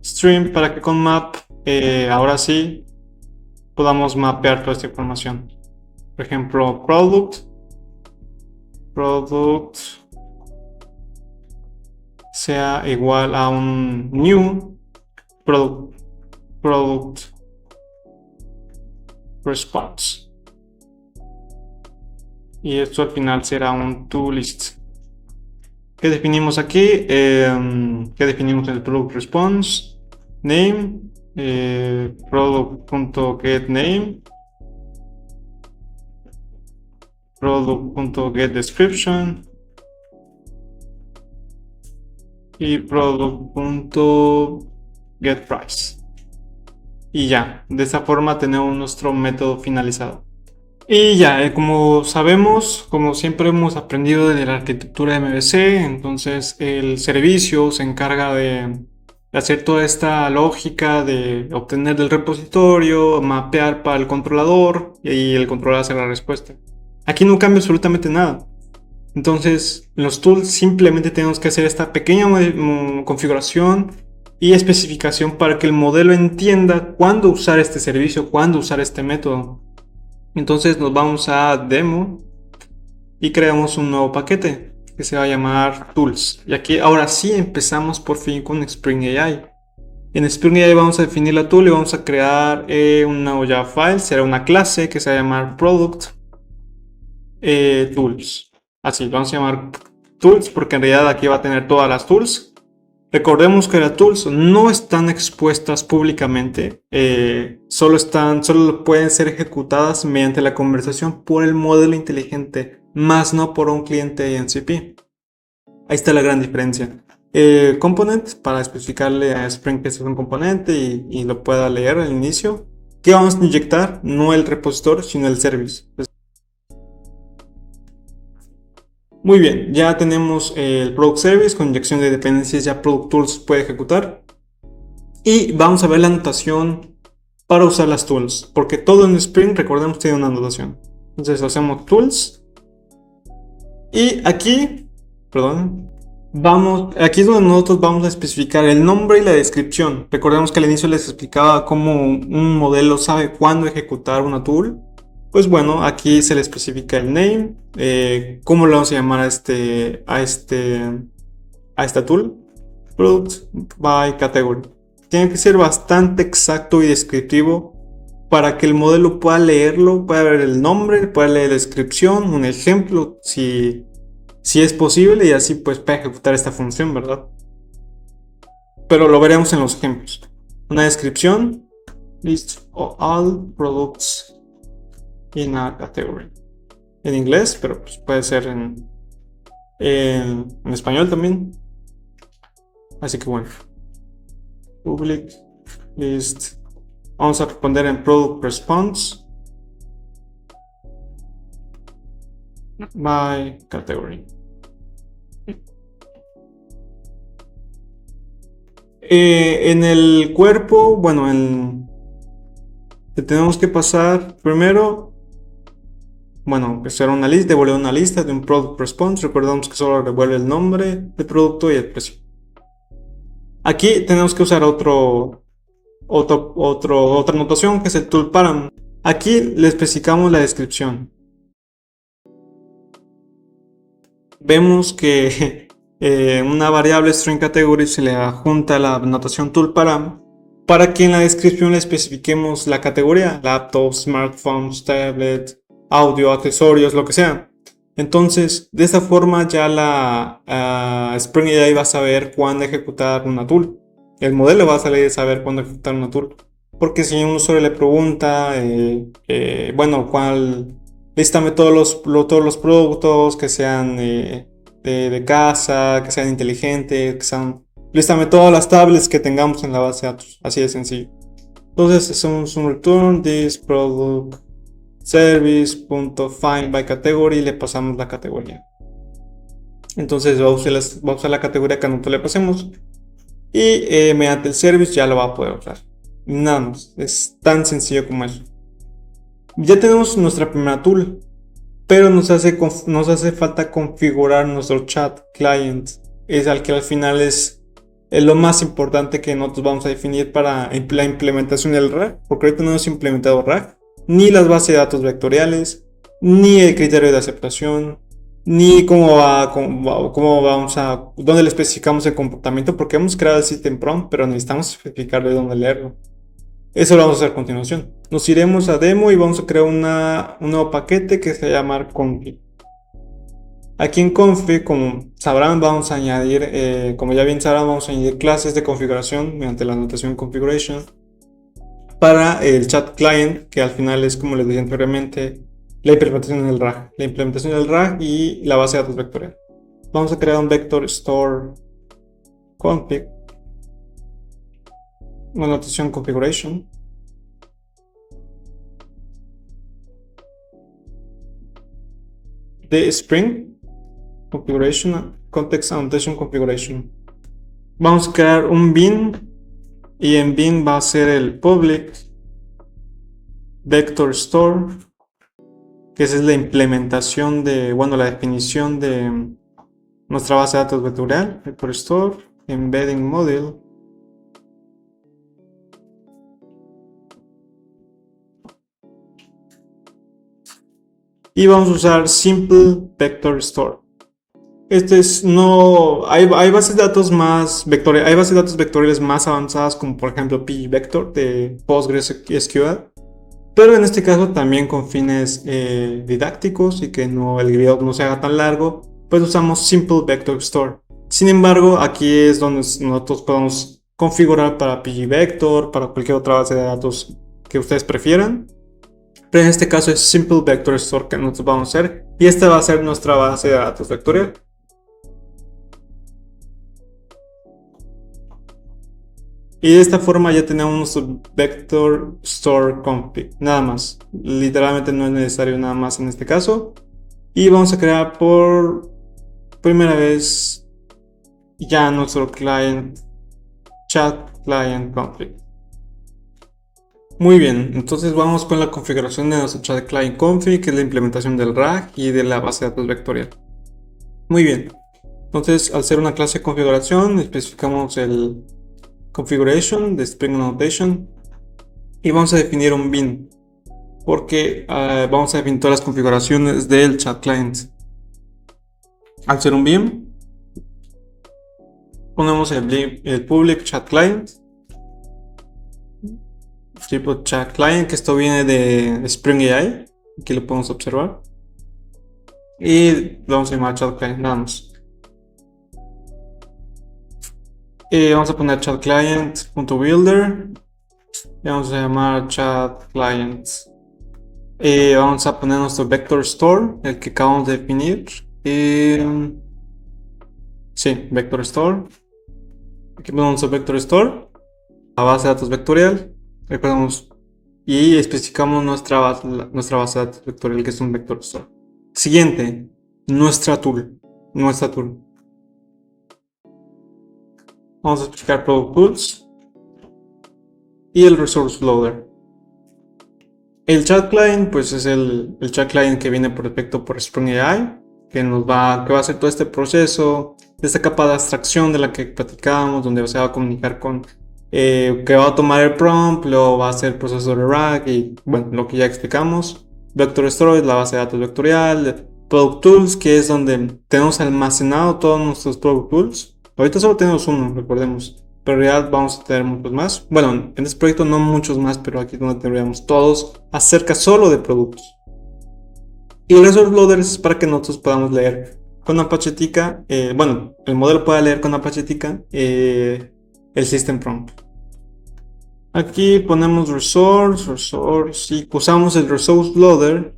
stream para que con map, ahora sí, podamos mapear toda esta información. Por ejemplo, product sea igual a un new product response. Y esto al final será un toList. ¿Qué definimos aquí? ¿Qué definimos en el product response? Name, product.getName, product.getDescription y product.getPrice. Y ya, de esta forma tenemos nuestro método finalizado. Y ya, como sabemos, como siempre hemos aprendido de la arquitectura de MVC, entonces el servicio se encarga de hacer toda esta lógica de obtener del repositorio, mapear para el controlador y el controlador hace la respuesta. Aquí no cambia absolutamente nada. Entonces, en los tools simplemente tenemos que hacer esta pequeña configuración y especificación para que el modelo entienda cuándo usar este servicio, cuándo usar este método. Entonces nos vamos a demo y creamos un nuevo paquete que se va a llamar tools. Y aquí ahora sí empezamos por fin con Spring AI. En Spring AI vamos a definir la tool y vamos a crear un nuevo Java file. Será una clase que se va a llamar product tools. Así, lo vamos a llamar tools porque en realidad aquí va a tener todas las tools. Recordemos que las tools no están expuestas públicamente, solo pueden ser ejecutadas mediante la conversación por el modelo inteligente, más no por un cliente NCP. Ahí está la gran diferencia. Component, para especificarle a Spring que es un componente y lo pueda leer al inicio. ¿Qué vamos a inyectar? No el repositorio, sino el service. Muy bien, ya tenemos el Product Service con inyección de dependencias, ya Product Tools puede ejecutar. Y vamos a ver la anotación para usar las tools, porque todo en Spring, recordemos, tiene una anotación. Entonces hacemos tools. Y aquí, aquí es donde nosotros vamos a especificar el nombre y la descripción. Recordemos que al inicio les explicaba cómo un modelo sabe cuándo ejecutar una tool. Pues bueno, aquí se le especifica el name, cómo le vamos a llamar a esta tool, product by category. Tiene que ser bastante exacto y descriptivo para que el modelo pueda leerlo, pueda ver el nombre, pueda leer la descripción, un ejemplo, si es posible, y así pues puede ejecutar esta función, ¿verdad? Pero lo veremos en los ejemplos. Una descripción, list of all products in a category. En inglés, pero pues puede ser en español también. Así que bueno. Public list. Vamos a responder en product response by category. En el cuerpo, bueno, tenemos que pasar primero, bueno, que será una lista, devolver una lista de un product response. Recordamos que solo devuelve el nombre del producto y el precio. Aquí tenemos que usar otra notación que es el tool param. Aquí le especificamos la descripción. Vemos que una variable string category se le adjunta la notación tool param para que en la descripción le especifiquemos la categoría: laptops, smartphones, tablet, audio, accesorios, lo que sea. Entonces, de esta forma ya la Spring AI va a saber cuándo ejecutar una tool. El modelo va a saber cuándo ejecutar una tool. Porque si un usuario le pregunta, bueno, lístame todos los productos que sean de casa, que sean inteligentes, lístame todas las tablets que tengamos en la base de datos. Así de sencillo. Entonces hacemos un return this product service.find by category y le pasamos la categoría. Entonces va a usar la categoría que nosotros le pasemos y mediante el service ya lo va a poder usar. Nada más, es tan sencillo como eso. Ya tenemos nuestra primera tool, pero nos hace falta configurar nuestro chat client. Es al que al final es lo más importante que nosotros vamos a definir para la implementación del RAG, porque ahorita no hemos implementado RAG, ni las bases de datos vectoriales, ni el criterio de aceptación, ni dónde le especificamos el comportamiento, porque hemos creado el system prompt, pero necesitamos especificar de dónde leerlo. Eso lo vamos a hacer a continuación. Nos iremos a demo y vamos a crear un nuevo paquete que se va a llamar config. Aquí en config, como sabrán, vamos a añadir, como ya bien sabrán, vamos a añadir clases de configuración mediante la notación configuration para el chat client, que al final es, como les dije anteriormente, la implementación del RAG. La implementación del RAG y la base de datos vectorial. Vamos a crear un vector store config, una notación configuration. De Spring configuration context annotation configuration. Vamos a crear un bin y en bin va a ser el public vector store, que esa es la implementación la definición de nuestra base de datos vectorial. Vector store embedding model. Y vamos a usar simple vector store. Hay bases de datos hay bases de datos vectoriales más avanzadas, como por ejemplo pgvector de PostgreSQL, pero en este caso también con fines didácticos y que el video no se haga tan largo, pues usamos simple vector store. Sin embargo, aquí es donde nosotros podemos configurar para pgvector, para cualquier otra base de datos que ustedes prefieran. Pero en este caso es simple vector store que nosotros vamos a hacer, y esta va a ser nuestra base de datos vectorial. Y de esta forma ya tenemos nuestro vector store config. Nada más. Literalmente no es necesario nada más en este caso. Y vamos a crear por primera vez ya nuestro client, chat client config. Muy bien, entonces vamos con la configuración de nuestro chat client config, que es la implementación del RAG y de la base de datos vectorial. Muy bien, entonces al ser una clase de configuración, especificamos el configuration de Spring Annotation y vamos a definir un bin, porque vamos a definir todas las configuraciones del chat client. Al ser un bin, ponemos el public chat client, tipo chat client, que esto viene de Spring AI, aquí lo podemos observar, y lo vamos a llamar chat client nada más. Vamos a poner chat client.builder y vamos a llamar chat client. Vamos a poner nuestro vector store, el que acabamos de definir. Sí, vector store. Aquí ponemos el vector store, la base de datos vectorial. Recordemos, y especificamos nuestra base de datos vectorial, que es un vector store. Siguiente, nuestra tool. Vamos a especificar product tools y el resource loader. El chat client, pues es el chat client que viene por defecto por Spring AI, que va a hacer todo este proceso, esta capa de abstracción de la que platicábamos, donde se va a comunicar con, que va a tomar el prompt, luego va a hacer el proceso de RAG y bueno, lo que ya explicamos. Vector Storage, la base de datos vectorial, Product Tools, que es donde tenemos almacenado todos nuestros Product Tools. Ahorita solo tenemos uno, recordemos. Pero en realidad vamos a tener muchos más. Bueno, en este proyecto no muchos más, pero aquí es donde tendríamos todos acerca solo de productos. Y el resource loader es para que nosotros podamos leer con Apache Tika, bueno, el modelo pueda leer con Apache Tika el system prompt. Aquí ponemos resource y usamos el resource loader,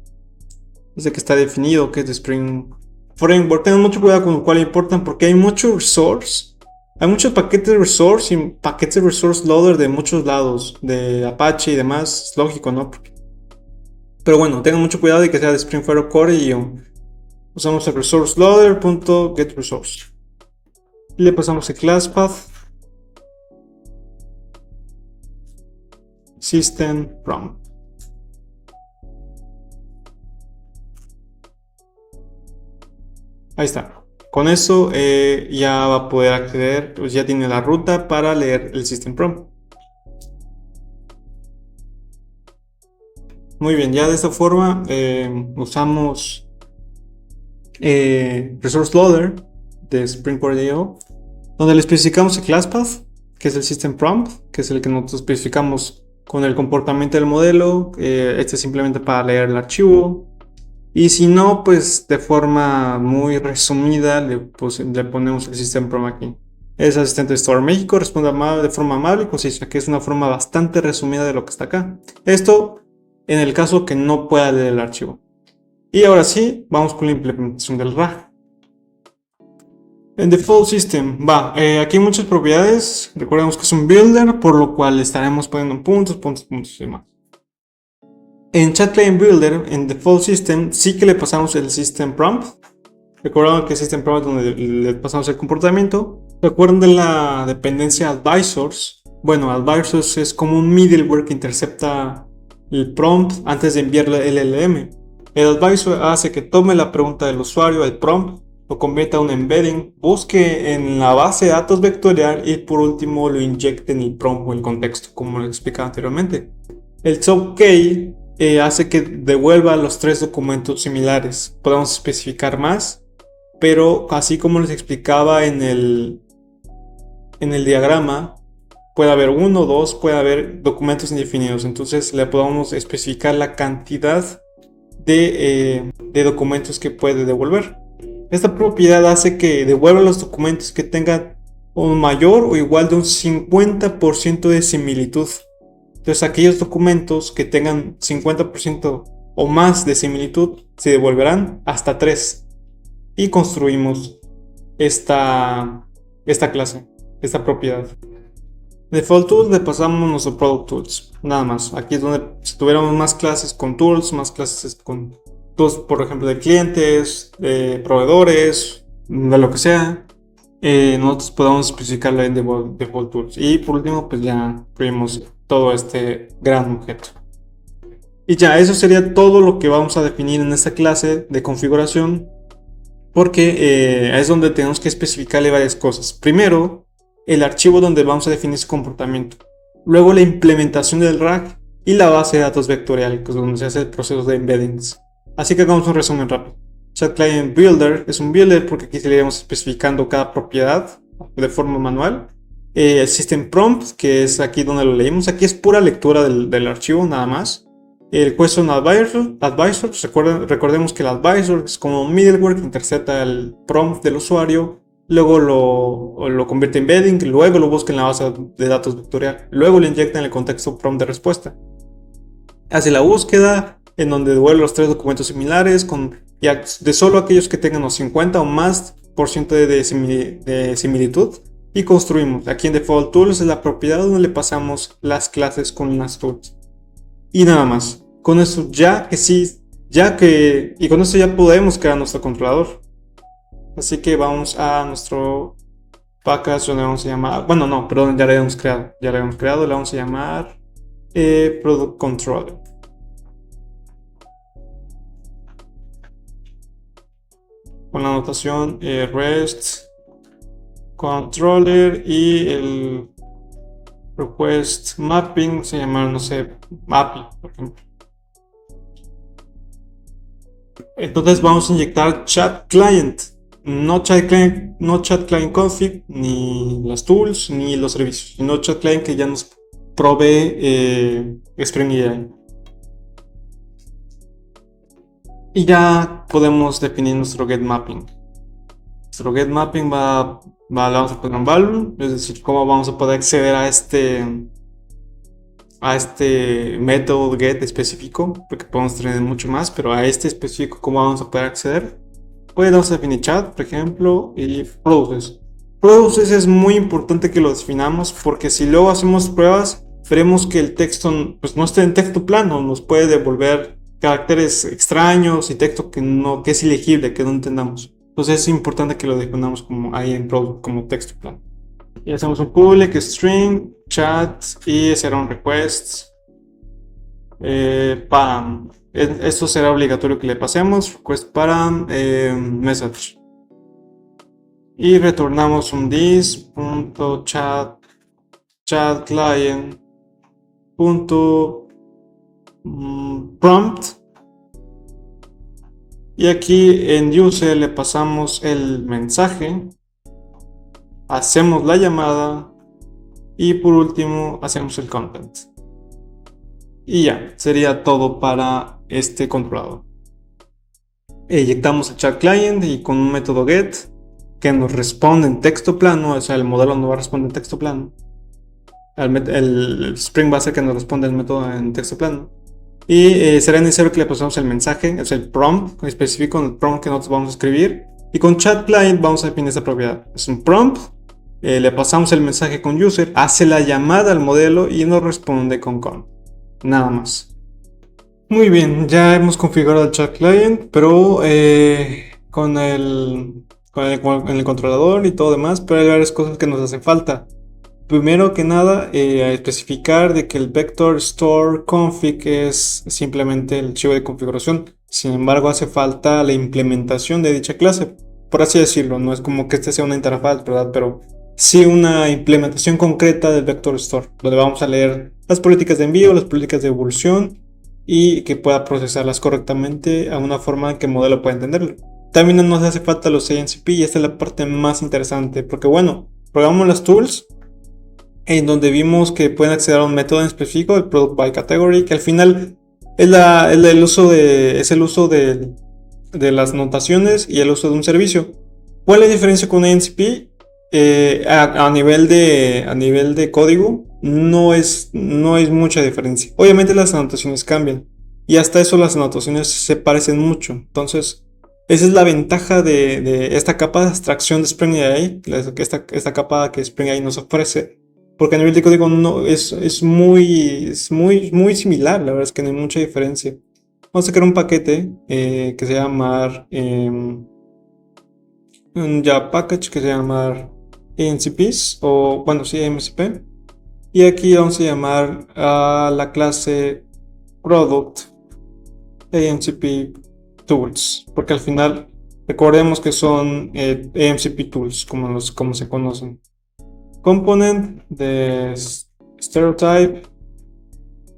desde que está definido que es de Spring Framework. Tengan mucho cuidado con lo cual importan porque hay mucho resource. Hay muchos paquetes de resource y paquetes de resource loader de muchos lados, de Apache y demás, es lógico, ¿no? Pero bueno, tengan mucho cuidado de que sea de Spring Framework Core y usamos el resource loader.getResource. Y le pasamos el class path system prompt. Ahí está. Con eso ya va a poder acceder, pues ya tiene la ruta para leer el system prompt. Muy bien, ya de esta forma usamos Resource Loader de Spring Core IO, donde le especificamos el class path, que es el system prompt, que es el que nosotros especificamos con el comportamiento del modelo. Este es simplemente para leer el archivo. Y si no, pues de forma muy resumida le ponemos el system prompt aquí. Es asistente de Store México, responde de forma amable y concisa, que es una forma bastante resumida de lo que está acá. Esto en el caso que no pueda leer el archivo. Y ahora sí, vamos con la implementación del RAG. En Default System, aquí hay muchas propiedades. Recordemos que es un builder, por lo cual estaremos poniendo puntos y demás. En Chat Client Builder, en Default System, sí que le pasamos el System Prompt. Recuerden que el System Prompt es donde le pasamos el comportamiento. Recuerden de la dependencia Advisors. Bueno, Advisors es como un middleware que intercepta el prompt antes de enviarle el LLM. El Advisor hace que tome la pregunta del usuario, el prompt, lo convierta a un embedding, busque en la base de datos vectorial y por último lo inyecte en el prompt o el contexto, como lo explicaba anteriormente. El subkey hace que devuelva los tres documentos similares. Podemos especificar más, pero así como les explicaba en el diagrama, puede haber uno, dos, puede haber documentos indefinidos. Entonces le podemos especificar la cantidad de documentos que puede devolver. Esta propiedad hace que devuelva los documentos que tengan un mayor o igual de un 50% de similitud. Entonces aquellos documentos que tengan 50% o más de similitud se devolverán hasta 3. Y construimos esta clase, esta propiedad. Default Tools le pasamos nuestros Product Tools, nada más. Aquí es donde si tuviéramos más clases con tools, más clases con tools, por ejemplo, de clientes, de proveedores, de lo que sea, nosotros podemos especificarlo en Default Tools. Y por último, pues ya incluimos todo este gran objeto. Y ya, eso sería todo lo que vamos a definir en esta clase de configuración, porque es donde tenemos que especificarle varias cosas. Primero, el archivo donde vamos a definir su comportamiento. Luego, la implementación del RAG y la base de datos vectorial, que es donde se hace el proceso de embeddings. Así que hagamos un resumen rápido. Chat Client Builder es un builder porque aquí estaríamos especificando cada propiedad de forma manual. El System Prompt, que es aquí donde lo leímos, aquí es pura lectura del archivo, nada más. El Question Advisor, recordemos que el Advisor es como un middleware que intercepta el prompt del usuario, luego lo convierte en embedding, luego lo busca en la base de datos vectorial, luego lo inyecta en el contexto prompt de respuesta. Hace la búsqueda, en donde devuelve los 3 documentos similares, de solo aquellos que tengan los 50 o más % de similitud. Y construimos. Aquí en Default Tools es la propiedad donde le pasamos las clases con las tools. Y nada más. Con eso y con eso ya podemos crear nuestro controlador. Así que vamos a nuestro package donde vamos a llamar. Bueno, no, perdón, ya lo habíamos creado. Le vamos a llamar Product Controller. con la notación REST controller y el request mapping se llama, no sé, API, por ejemplo. Entonces vamos a inyectar chat client, no chat client config, ni las tools, ni los servicios, sino chat client que ya nos provee Spring EI. Y ya podemos definir nuestro get mapping. Nuestro get mapping le vamos a poner un value, es decir, cómo vamos a poder acceder a este método get específico, porque podemos tener mucho más, pero a este específico, cómo vamos a poder acceder. Pues vamos a definir chat, por ejemplo, y process. Process es muy importante que lo definamos, porque si luego hacemos pruebas, veremos que el texto pues, no está en texto plano, nos puede devolver caracteres extraños y texto que es ilegible, que no entendamos. Entonces es importante que lo definamos como ahí en process, como texto plano. Y hacemos un public string chat y será un request param. Esto será obligatorio que le pasemos request param message y retornamos un this.chat client.prompt y aquí en user le pasamos el mensaje, hacemos la llamada y por último hacemos el content. Y ya, sería todo para este controlador. Inyectamos el chat client y con un método get que nos responde en texto plano, o sea, el modelo no va a responder en texto plano. El Spring va a hacer que nos responda el método en texto plano. Y será necesario que le pasemos el mensaje, es el prompt específico, el prompt que nosotros vamos a escribir. Y con chat client vamos a definir esta propiedad. Es un prompt. Le pasamos el mensaje con user, hace la llamada al modelo y nos responde con con. Nada más. Muy bien, ya hemos configurado el chat client, pero con el controlador y todo demás, pero hay varias cosas que nos hacen falta. Primero que nada, especificar de que el vector store config es simplemente el archivo de configuración. Sin embargo, hace falta la implementación de dicha clase, por así decirlo. No es como que este sea una interfaz, ¿verdad? Pero sí una implementación concreta del vector store, donde vamos a leer las políticas de envío, las políticas de devolución y que pueda procesarlas correctamente a una forma en que el modelo pueda entenderlo. También nos hace falta los ANCP y esta es la parte más interesante, porque bueno, probamos las tools en donde vimos que pueden acceder a un método en específico, el product by category, que al final es el uso de las notaciones y el uso de un servicio. ¿Cuál es la diferencia con ANCP? A nivel de código no es mucha diferencia. Obviamente las anotaciones cambian y hasta eso las anotaciones se parecen mucho. Entonces esa es la ventaja de esta capa de abstracción de Spring AI, esta capa que Spring AI nos ofrece, porque a nivel de código no, es muy similar. La verdad es que no hay mucha diferencia. Vamos a crear un paquete que se llama un Java package que se llama ANCPs, o bueno, sí, AMCP. Y aquí vamos a llamar a la clase product AMCP tools, porque al final recordemos que son AMCP tools como se conocen. Component de stereotype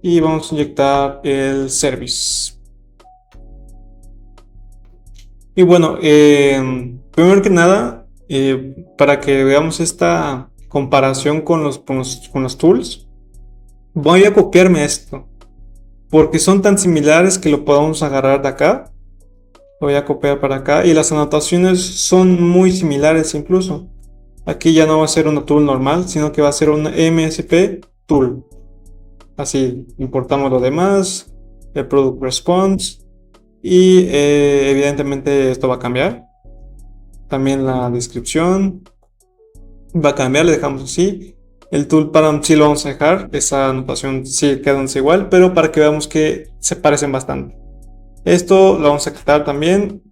y vamos a inyectar el service. Y bueno, primero que nada, para que veamos esta comparación con los tools, voy a copiarme esto, porque son tan similares que lo podemos agarrar de acá. Lo voy a copiar para acá y las anotaciones son muy similares incluso. Aquí ya no va a ser una tool normal, sino que va a ser una MSP tool. Así, importamos lo demás, el product response y evidentemente esto va a cambiar. También la descripción va a cambiar, le dejamos así. El tool param sí lo vamos a dejar, esa anotación sí queda igual, pero para que veamos que se parecen bastante. Esto lo vamos a quitar también,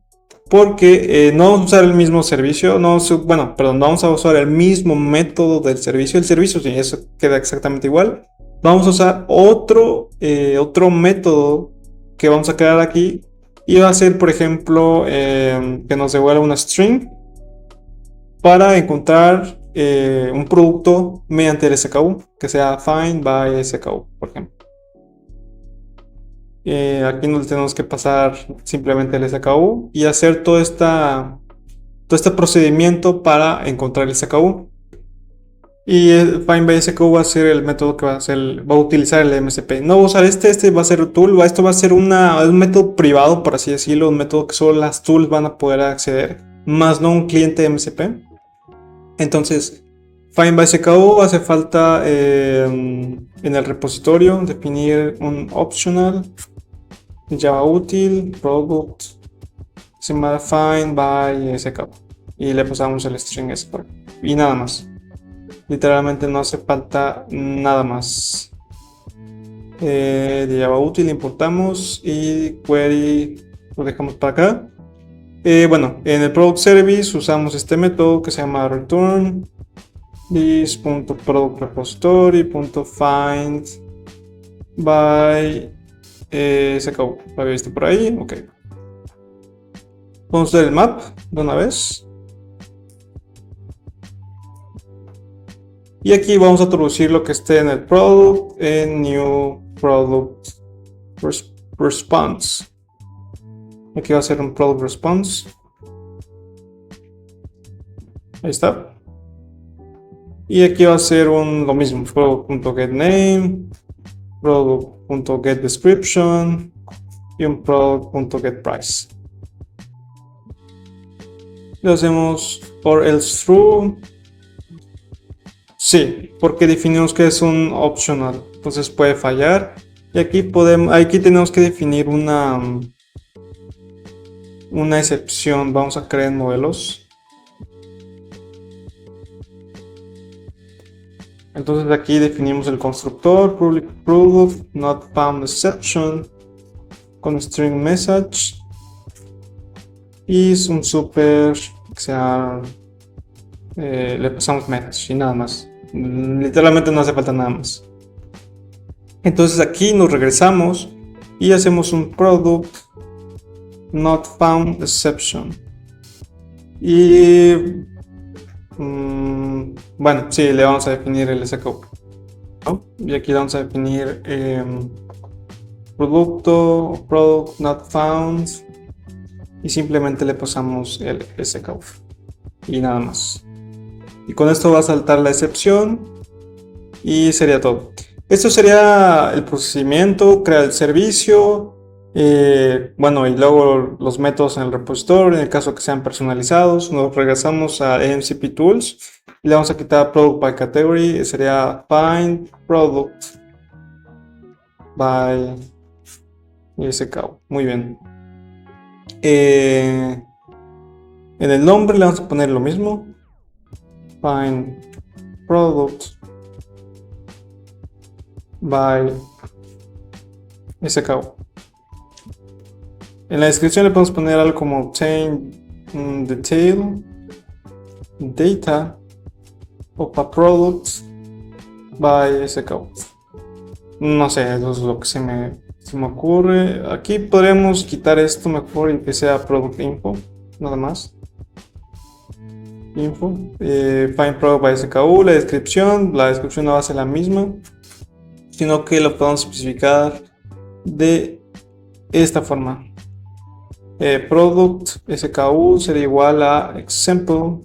porque no vamos a usar el mismo servicio, no vamos a usar el mismo método del servicio. El servicio sí, eso queda exactamente igual. Vamos a usar otro método que vamos a crear aquí, y va a ser, por ejemplo, que nos devuelva una string para encontrar un producto mediante el SKU, que sea find by SKU, por ejemplo. Aquí nos tenemos que pasar simplemente el SKU y hacer todo este procedimiento para encontrar el SKU. Y el find by SKU va a ser el método que va a utilizar el MSP. No va a usar este va a ser tool. Esto va a ser un método privado, por así decirlo, un método que solo las tools van a poder acceder, más no un cliente MSP. Entonces, find by SKU hace falta en el repositorio definir un optional Java útil product se llama find by SKU y le pasamos el string S y nada más. Literalmente no hace falta nada más. De Java útil importamos y query lo dejamos para acá. Bueno, en el product service usamos este método que se llama return this.productRepository.find by SKU. ¿Lo había visto por ahí? Ok. Vamos a ver el map de una vez. Y aquí vamos a introducir lo que esté en el product en new product response. Aquí va a ser un product response. Ahí está. Y aquí va a ser lo mismo, product.getName, product.getDescription y un product.getPrice. Le hacemos or else true. Sí, porque definimos que es un optional, entonces puede fallar. Y aquí tenemos que definir una excepción. Vamos a crear modelos. Entonces aquí definimos el constructor public product not found exception con string message y es un super que sea le pasamos message y nada más. Literalmente no hace falta nada más. Entonces aquí nos regresamos y hacemos un product not found exception y bueno, sí, le vamos a definir el SKU, ¿no? Y aquí le vamos a definir product not found y simplemente le pasamos el SKU y nada más. Y con esto va a saltar la excepción y sería todo. Esto sería el procedimiento, crear el servicio, bueno, y luego los métodos en el repositorio, en el caso que sean personalizados. Nos regresamos a MCP Tools y le vamos a quitar Product by Category, sería Find Product by SKU. Muy bien. En el nombre le vamos a poner lo mismo. Find product by SKU. En la descripción le podemos poner algo como obtain detail data of a product by SKU. No sé, eso es lo que se me ocurre. Aquí podremos quitar esto mejor y que sea product info, nada más. Info, find product by SKU, la descripción no va a ser la misma, sino que lo podemos especificar de esta forma. Product SKU sería igual a example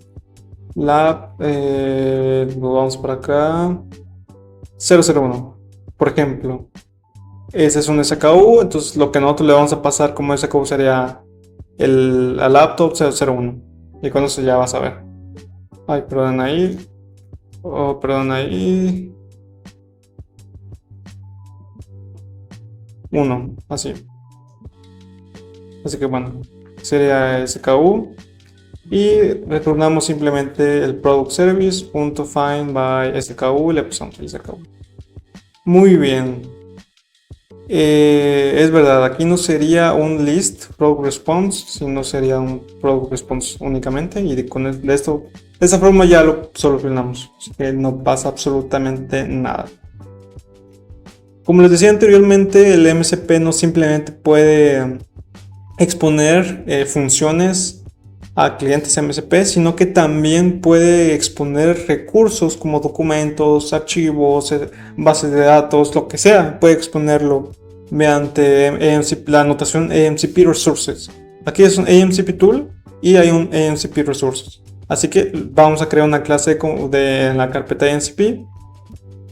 lab, lo vamos para acá, 001, por ejemplo. Ese es un SKU, entonces lo que nosotros le vamos a pasar como SKU sería a laptop 001, y con eso ya vas a ver. Ay, perdón ahí. Oh, perdón ahí. 1, así. Así que bueno, sería SKU. Y retornamos simplemente el product service.find by SKU y le pasamos el SKU. Muy bien. Es verdad, aquí no sería un list product response, sino sería un product response únicamente. Y de esta forma ya lo solucionamos, así que no pasa absolutamente nada. Como les decía anteriormente, el MSP no simplemente puede exponer funciones a clientes MSP, sino que también puede exponer recursos como documentos, archivos, bases de datos, lo que sea. Puede exponerlo mediante la notación AMCP Resources. Aquí es un AMCP Tool y hay un AMCP Resources. Así que vamos a crear una clase en la carpeta AMCP,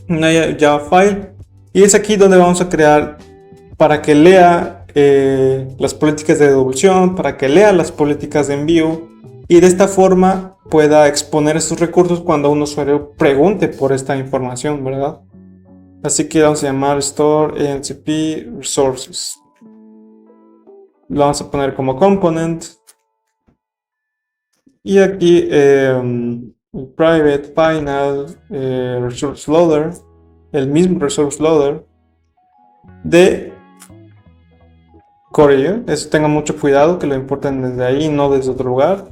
una Java file, y es aquí donde vamos a crear para que lea las políticas de devolución, para que lea las políticas de envío y de esta forma pueda exponer estos recursos cuando un usuario pregunte por esta información, ¿verdad? Así que vamos a llamar store AMCP resources. Lo vamos a poner como component. Y aquí private final resource loader, el mismo resource loader de Core. Eso tengan mucho cuidado, que lo importen desde ahí, no desde otro lugar.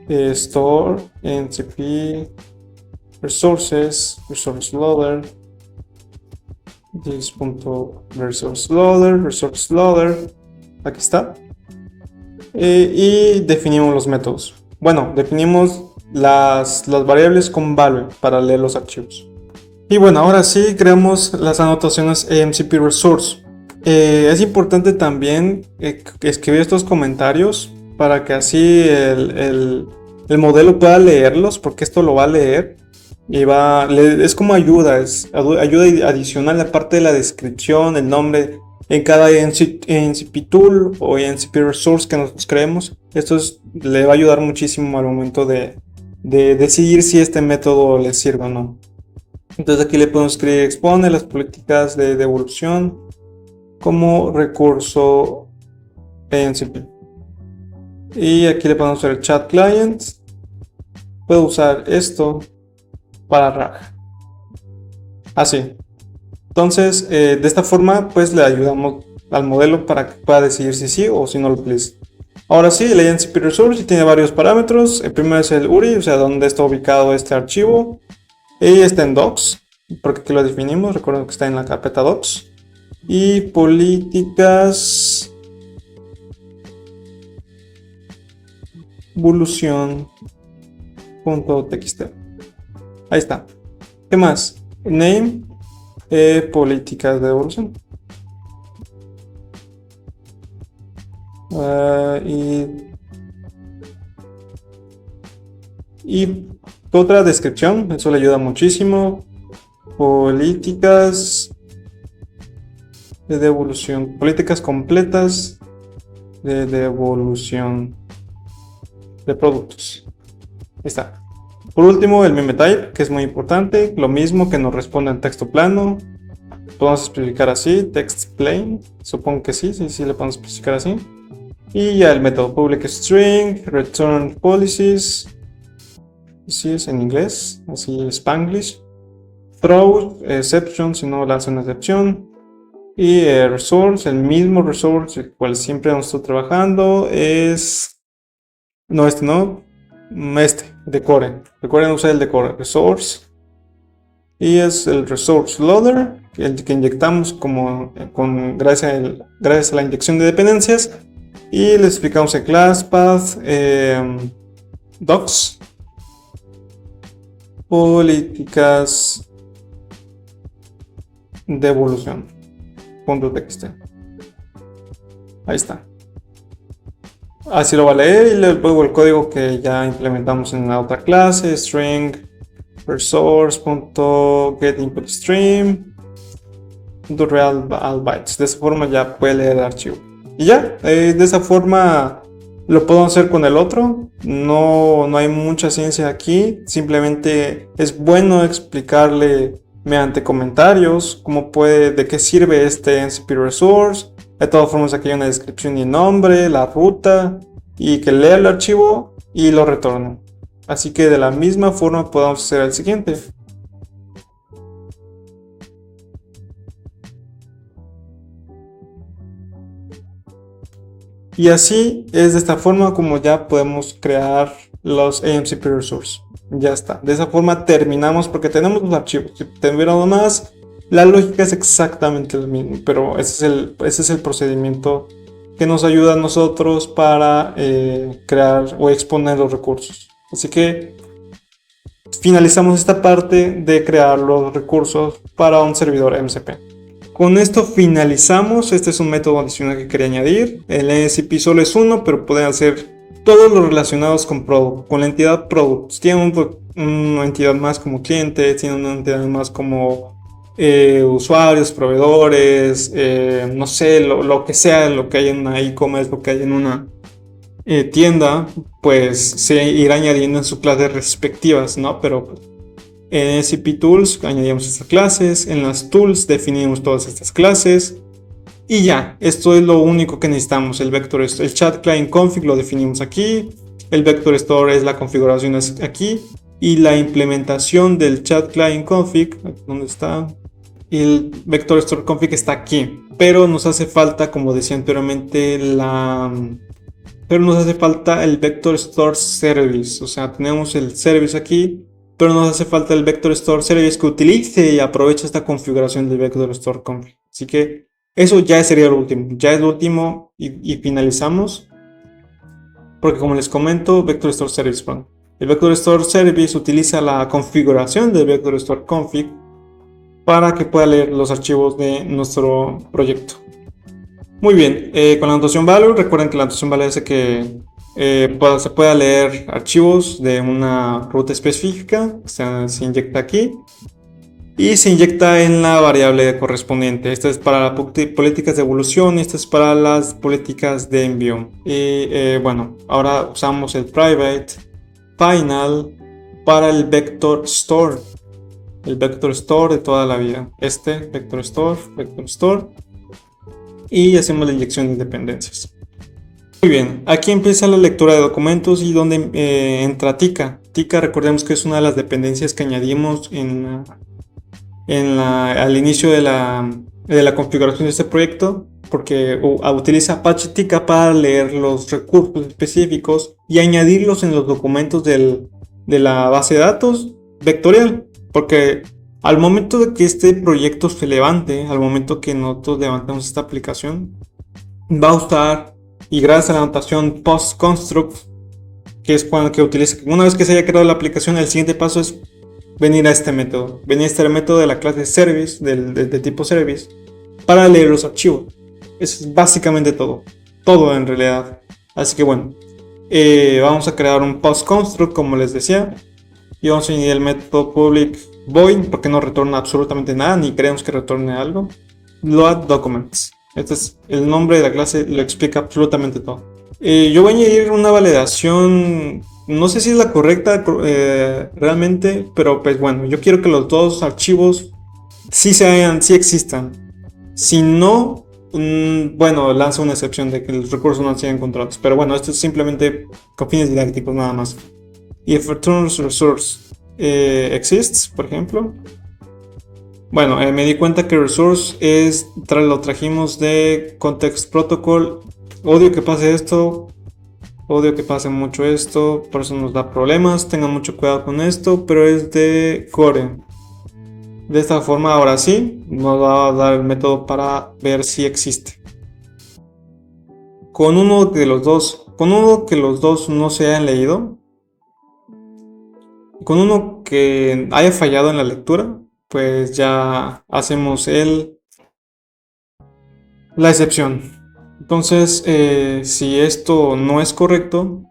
Store AMCP resources, resource loader, resource loader, aquí está. Y definimos los métodos. Bueno, definimos las variables con value para leer los archivos. Y bueno, ahora sí creamos las anotaciones AMCP resource. Es importante también escribir estos comentarios para que así el modelo pueda leerlos, porque esto lo va a leer y es como ayuda, es ayuda adicional aparte de la descripción, el nombre en cada AMCP tool o AMCP resource que nosotros creemos. Esto le va a ayudar muchísimo al momento de decidir si este método le sirve o no. Entonces aquí le podemos escribir expone las políticas de devolución como recurso AMCP. Y aquí le podemos hacer chat client. Puedo usar esto para RAG. Así. Entonces, de esta forma, pues le ayudamos al modelo para que pueda decidir si sí o si no lo utiliza. Ahora sí, el AMCP Resource tiene varios parámetros. El primero es el URI, o sea, dónde está ubicado este archivo. Y está en docs, porque aquí lo definimos. Recuerden que está en la carpeta docs. Y políticas evolución.txt. Ahí está. ¿Qué más? Name, políticas de evolución. Y otra descripción, eso le ayuda muchísimo. Políticas de devolución, políticas completas de devolución de productos. Ahí está. Por último, el meme type, que es muy importante, lo mismo que nos responde en texto plano. Podemos especificar así, text plain, supongo que sí le podemos especificar así. Y ya el método public string, return policies, así es en inglés, así Spanglish. Throw, exception, si no lanza una excepción. Y resource, el mismo resource, el cual siempre hemos estado trabajando, es... No, de Core. Recuerden usar el de Core, resource. Y es el resource loader, el que inyectamos gracias a la inyección de dependencias. Y les explicamos el class path, docs, políticas de evolución. .txt. Ahí está. Así lo va a leer y luego el código que ya implementamos en la otra clase, string resource.getInputStream .real bytes. De esa forma ya puede leer el archivo. Y ya, de esa forma lo podemos hacer con el otro. No hay mucha ciencia aquí. Simplemente es bueno explicarle mediante comentarios de qué sirve este AMCP Resource. De todas formas, aquí hay una descripción y nombre, la ruta, y que lea el archivo y lo retorne. Así que de la misma forma podemos hacer el siguiente. Y así es de esta forma como ya podemos crear los AMCP Resource. Ya está. De esa forma terminamos porque tenemos los archivos. Si tuvieron más, la lógica es exactamente la misma, pero ese es el procedimiento que nos ayuda a nosotros para crear o exponer los recursos. Así que finalizamos esta parte de crear los recursos para un servidor MCP. Con esto finalizamos. Este es un método adicional que quería añadir. El NCP solo es uno, pero pueden hacer todos los relacionados con Product, con la entidad Product. Tienen una entidad más como cliente, tienen una entidad más como usuarios, proveedores, no sé, lo que sea, lo que hay en una e-commerce, lo que hay en una tienda, pues se irá añadiendo en sus clases respectivas, ¿no? Pero en SCP Tools añadimos estas clases, en las tools definimos todas estas clases y ya, esto es lo único que necesitamos. El vector, el chat client config lo definimos aquí, el vector store es la configuración aquí y la implementación del chat client config, ¿dónde está? Y el vector store config está aquí, pero nos hace falta, como decía anteriormente, pero nos hace falta el vector store service. O sea, tenemos el service aquí, pero nos hace falta el vector store service que utilice y aproveche esta configuración del vector store config. Así que eso ya sería lo último. Ya es lo último y finalizamos. Porque como les comento, vector store service, bueno, el vector store service utiliza la configuración del vector store config para que pueda leer los archivos de nuestro proyecto. Muy bien, con la notación value, recuerden que la notación value hace que se pueda leer archivos de una ruta específica. Se inyecta aquí y se inyecta en la variable correspondiente. Esta es para las políticas de evolución y esta es para las políticas de envío. Y bueno, ahora usamos el private final para el vector store. El vector store de toda la vida. Vector store. Y hacemos la inyección de dependencias. Muy bien, aquí empieza la lectura de documentos y donde entra Tika. Tika, recordemos que es una de las dependencias que añadimos al inicio de la configuración de este proyecto, porque utiliza Apache Tika para leer los recursos específicos y añadirlos en los documentos de la base de datos vectorial. Porque al momento de que este proyecto se levante, al momento que nosotros levantemos esta aplicación, va a usar, y gracias a la notación post-construct, que es cuando que utiliza, una vez que se haya creado la aplicación, el siguiente paso es venir a este método de la clase service, de tipo service, para leer los archivos. Eso es básicamente todo en realidad. Así que bueno, vamos a crear un post-construct, como les decía, y vamos a añadir el método public void porque no retorna absolutamente nada, ni queremos que retorne algo. Load documents. Este es el nombre de la clase, lo explica absolutamente todo. Yo voy a añadir una validación, no sé si es la correcta realmente, pero pues bueno, yo quiero que los dos archivos sí existan. Si no, bueno, lanza una excepción de que los recursos no han sido encontrados. Pero bueno, esto es simplemente con fines didácticos nada más. Y if returns resource exists, por ejemplo. Bueno, me di cuenta que resource lo trajimos de context protocol. Odio que pase esto. Odio que pase mucho esto. Por eso nos da problemas. Tengan mucho cuidado con esto. Pero es de core. De esta forma, ahora sí, nos va a dar el método para ver si existe. Con uno que los dos no se hayan leído, con uno que haya fallado en la lectura, pues ya hacemos la excepción. Entonces, si esto no es correcto,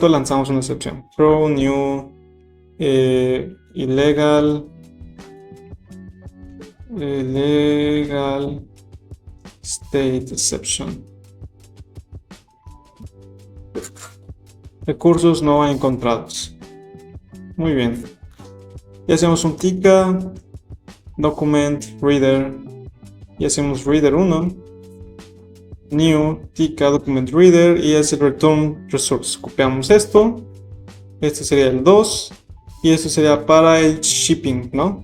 lanzamos una excepción. Throw new illegal state exception. Recursos no encontrados. Muy bien. Y hacemos un Tika document reader y hacemos reader 1 new Tika document reader y es el return resource. Copiamos esto. Este sería el 2 y esto sería para el shipping, ¿no?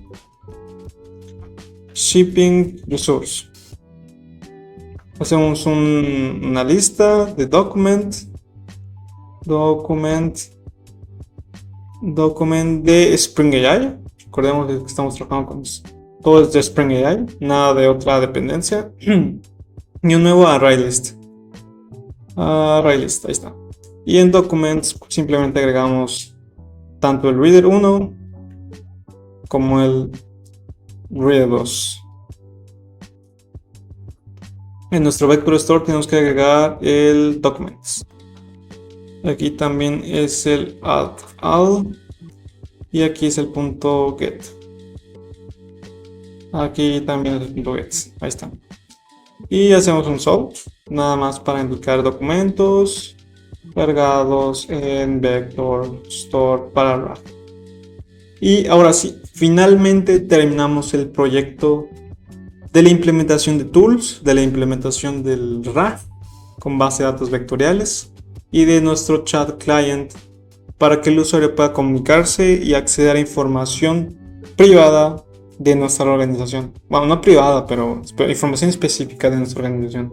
Shipping resource. Hacemos una lista de document de Spring AI. Recordemos que estamos trabajando con todo es de Spring AI, nada de otra dependencia. y un nuevo ArrayList. ArrayList, ahí está. Y en Documents simplemente agregamos tanto el Reader 1 como el Reader 2. En nuestro Vector Store tenemos que agregar el Documents. Aquí también es el add all y aquí es el punto get. Aquí también es el punto get. Ahí está. Y hacemos un solve, nada más para indicar documentos cargados en Vector Store para RAG. Y ahora sí, finalmente terminamos el proyecto de la implementación de tools, de la implementación del RAG con base de datos vectoriales y de nuestro chat client para que el usuario pueda comunicarse y acceder a información privada de nuestra organización. Bueno, no privada, pero información específica de nuestra organización.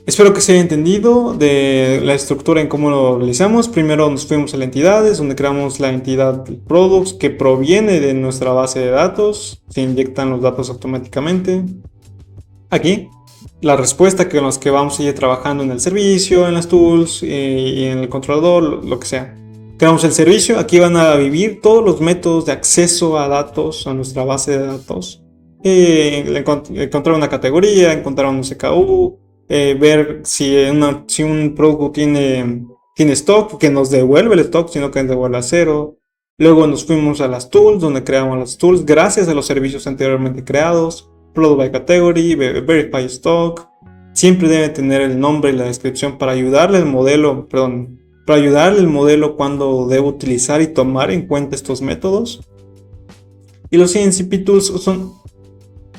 Espero que se haya entendido de la estructura en cómo lo realizamos. Primero nos fuimos a las entidades, donde creamos la entidad products que proviene de nuestra base de datos. Se inyectan los datos automáticamente. Aquí, la respuesta con las que vamos a ir trabajando en el servicio, en las tools y en el controlador, lo que sea. Creamos el servicio. Aquí van a vivir todos los métodos de acceso a datos, a nuestra base de datos. Encontrar una categoría, encontrar un SKU. Ver si un producto tiene stock, que nos devuelve el stock, sino que nos devuelve a cero. Luego nos fuimos a las tools, donde creamos las tools gracias a los servicios anteriormente creados. Product by category, verify stock. Siempre debe tener el nombre y la descripción para ayudarle al modelo, cuando debe utilizar y tomar en cuenta estos métodos. Y los CNCP tools son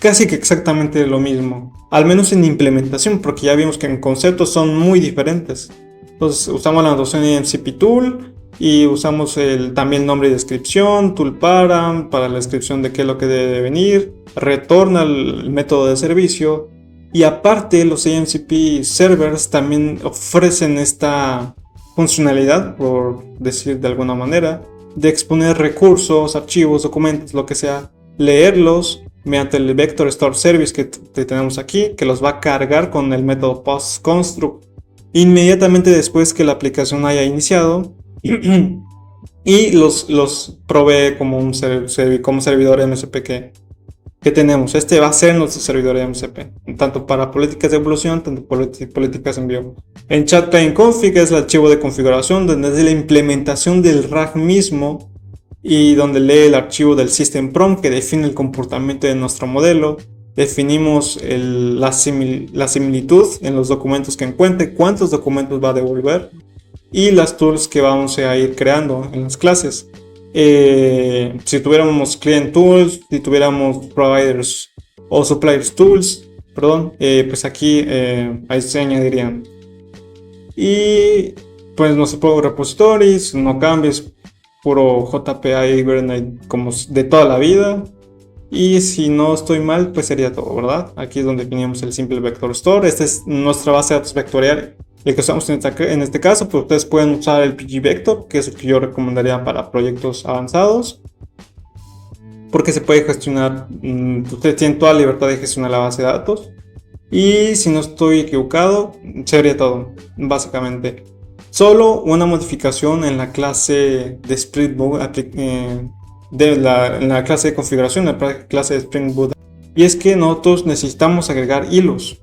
casi que exactamente lo mismo, al menos en implementación, porque ya vimos que en conceptos son muy diferentes. Entonces usamos la noción de MCP tool y usamos también el nombre y descripción, tool para la descripción de qué es lo que debe venir, retorna el método de servicio, y aparte los AMCP servers también ofrecen esta funcionalidad, por decir de alguna manera, de exponer recursos, archivos, documentos, lo que sea, leerlos mediante el Vector Store Service que tenemos aquí, que los va a cargar con el método postConstruct inmediatamente después que la aplicación haya iniciado y los provee como un servidor MSP que tenemos. Este va a ser nuestro servidor MSP, tanto para políticas de evolución, tanto políticas de envío. En chat client config es el archivo de configuración, donde es la implementación del RAG mismo y donde lee el archivo del system prompt que define el comportamiento de nuestro modelo. Definimos la similitud en los documentos que encuentre, cuántos documentos va a devolver y las tools que vamos a ir creando en las clases. Si tuviéramos client tools, si tuviéramos providers o suppliers tools, pues aquí ahí se añadirían. Y pues no se puede repositories, no cambies, puro JPA Hibernate como de toda la vida. Y si no estoy mal, pues sería todo, ¿verdad? Aquí es donde definimos el Simple Vector Store. Esta es nuestra base de datos vectorial. El que usamos en este caso, pues ustedes pueden usar el pgvector, que es el que yo recomendaría para proyectos avanzados, porque se puede gestionar, ustedes tienen toda la libertad de gestionar la base de datos. Y si no estoy equivocado, sería todo, básicamente. Solo una modificación en la clase de Spring Boot, en la clase de configuración, en la clase de Spring Boot. Y es que nosotros necesitamos agregar hilos,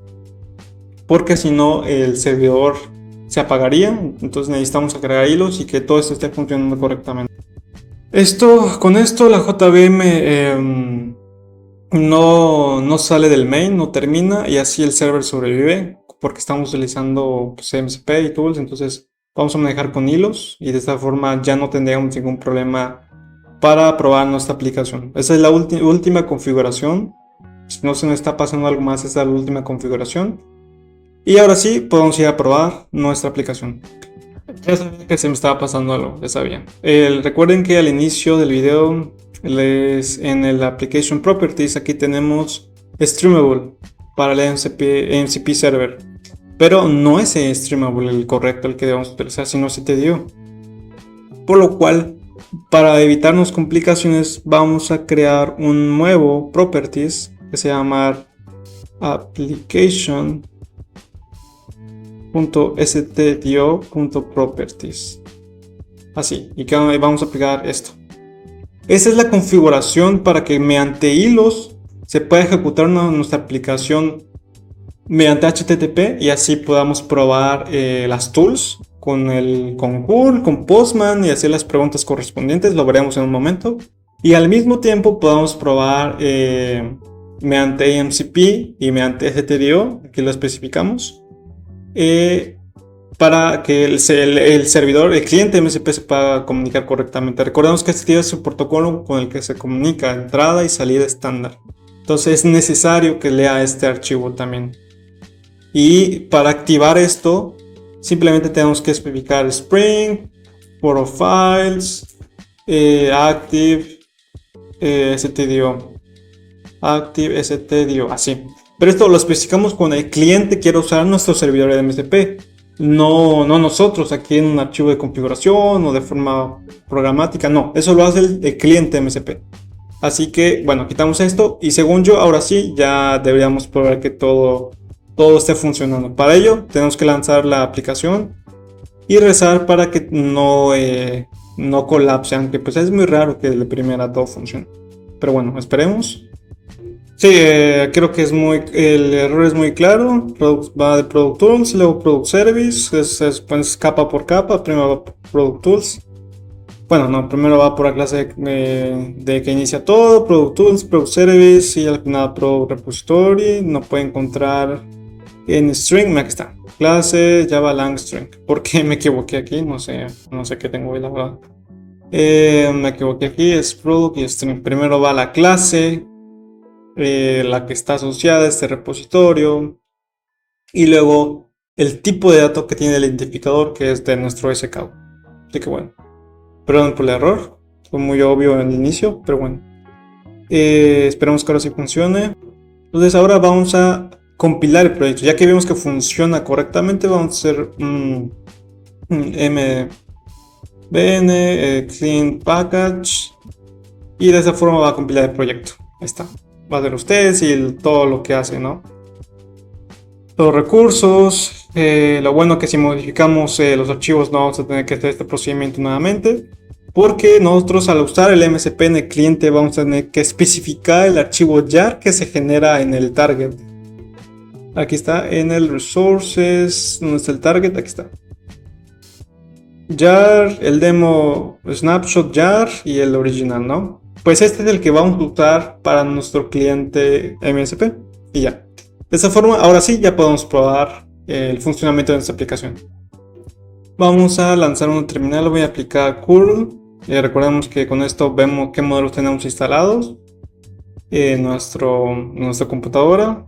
porque si no el servidor se apagaría. Entonces necesitamos agregar hilos y que todo esto esté funcionando correctamente. Con esto la JVM no sale del main, no termina, y así el server sobrevive, porque estamos utilizando pues, MCP y tools. Entonces vamos a manejar con hilos y de esta forma ya no tendríamos ningún problema para probar nuestra aplicación. Esa es la última configuración. Si no se nos está pasando algo más, esta es la última configuración. Y ahora sí, podemos ir a probar nuestra aplicación. Ya sabía que se me estaba pasando algo, ya sabía. Recuerden que al inicio del video, en el Application Properties, aquí tenemos Streamable para el MCP Server. Pero no es Streamable el correcto, el que debemos utilizar, sino CTDO. Por lo cual, para evitarnos complicaciones, vamos a crear un nuevo Properties que se llama application.stdio.properties. Así, y vamos a aplicar esto. Esa es la configuración para que mediante hilos se pueda ejecutar nuestra aplicación mediante HTTP y así podamos probar las tools con Curl, con Postman y hacer las preguntas correspondientes. Lo veremos en un momento. Y al mismo tiempo podamos probar mediante AMCP y mediante STDO, aquí lo especificamos, para que el servidor, el cliente MSP se pueda comunicar correctamente. Recordemos que STDO es un protocolo con el que se comunica entrada y salida estándar. Entonces es necesario que lea este archivo también. Y para activar esto, simplemente tenemos que especificar Spring, Profiles, Active, STDO. Active STDO, así. Pero esto lo especificamos cuando el cliente quiere usar nuestro servidor de MSP. No nosotros aquí en un archivo de configuración o de forma programática. No, eso lo hace el cliente MSP. Así que, bueno, quitamos esto. Y según yo, ahora sí, ya deberíamos probar que todo esté funcionando. Para ello, tenemos que lanzar la aplicación y rezar para que no colapse. Aunque pues es muy raro que de primera todo funcione. Pero bueno, esperemos. Sí, creo que el error es muy claro. Va de Product Tools, luego Product Service, pues capa por capa. Primero va Product Tools. Bueno, no, primero va por la clase de que inicia todo, Product Tools, Product Service y al final Product Repository. No puede encontrar en String, aquí está, clase Java Lang String. ¿Por qué me equivoqué aquí? No sé qué tengo ahí la verdad. Me equivoqué aquí, es Product y String. Primero va la clase. La que está asociada a este repositorio y luego el tipo de dato que tiene el identificador, que es de nuestro SKU. Así que bueno, perdón por el error, fue muy obvio en el inicio, pero bueno, esperemos que ahora sí funcione. Entonces ahora vamos a compilar el proyecto. Ya que vimos que funciona correctamente, vamos a hacer un mbn clean package y de esa forma va a compilar el proyecto. Ahí está. Va a ser ustedes y todo lo que hace, ¿no? Los recursos, lo bueno que si modificamos los archivos no vamos a tener que hacer este procedimiento nuevamente, porque nosotros al usar el MSP en el cliente vamos a tener que especificar el archivo jar que se genera en el target. Aquí está en el resources, ¿dónde está el target? Aquí está. Jar, el demo snapshot jar y el original, ¿no? Pues este es el que vamos a usar para nuestro cliente MSP y ya. De esa forma, ahora sí, ya podemos probar el funcionamiento de nuestra aplicación. Vamos a lanzar un terminal, voy a aplicar curl. Recordemos que con esto vemos qué modelos tenemos instalados en nuestra computadora,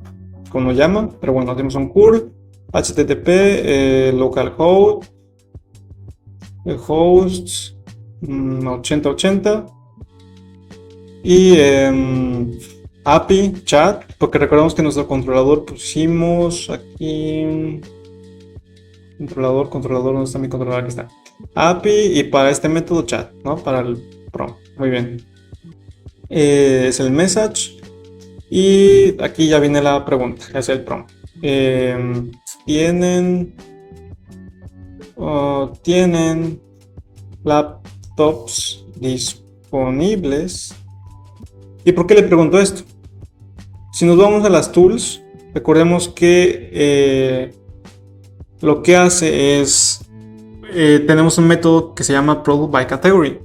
como lo llama. Pero bueno, hacemos un curl, http localhost, hosts 8080. Y API chat, porque recordamos que nuestro controlador pusimos aquí controlador, ¿dónde está mi controlador? Aquí está. API y para este método chat, ¿no? Para el prompt. Muy bien. Es el message y aquí ya viene la pregunta, es el prompt. ¿Tienen laptops disponibles? ¿Y por qué le pregunto esto? Si nos vamos a las tools, recordemos que lo que hace es tenemos un método que se llama Product by Category.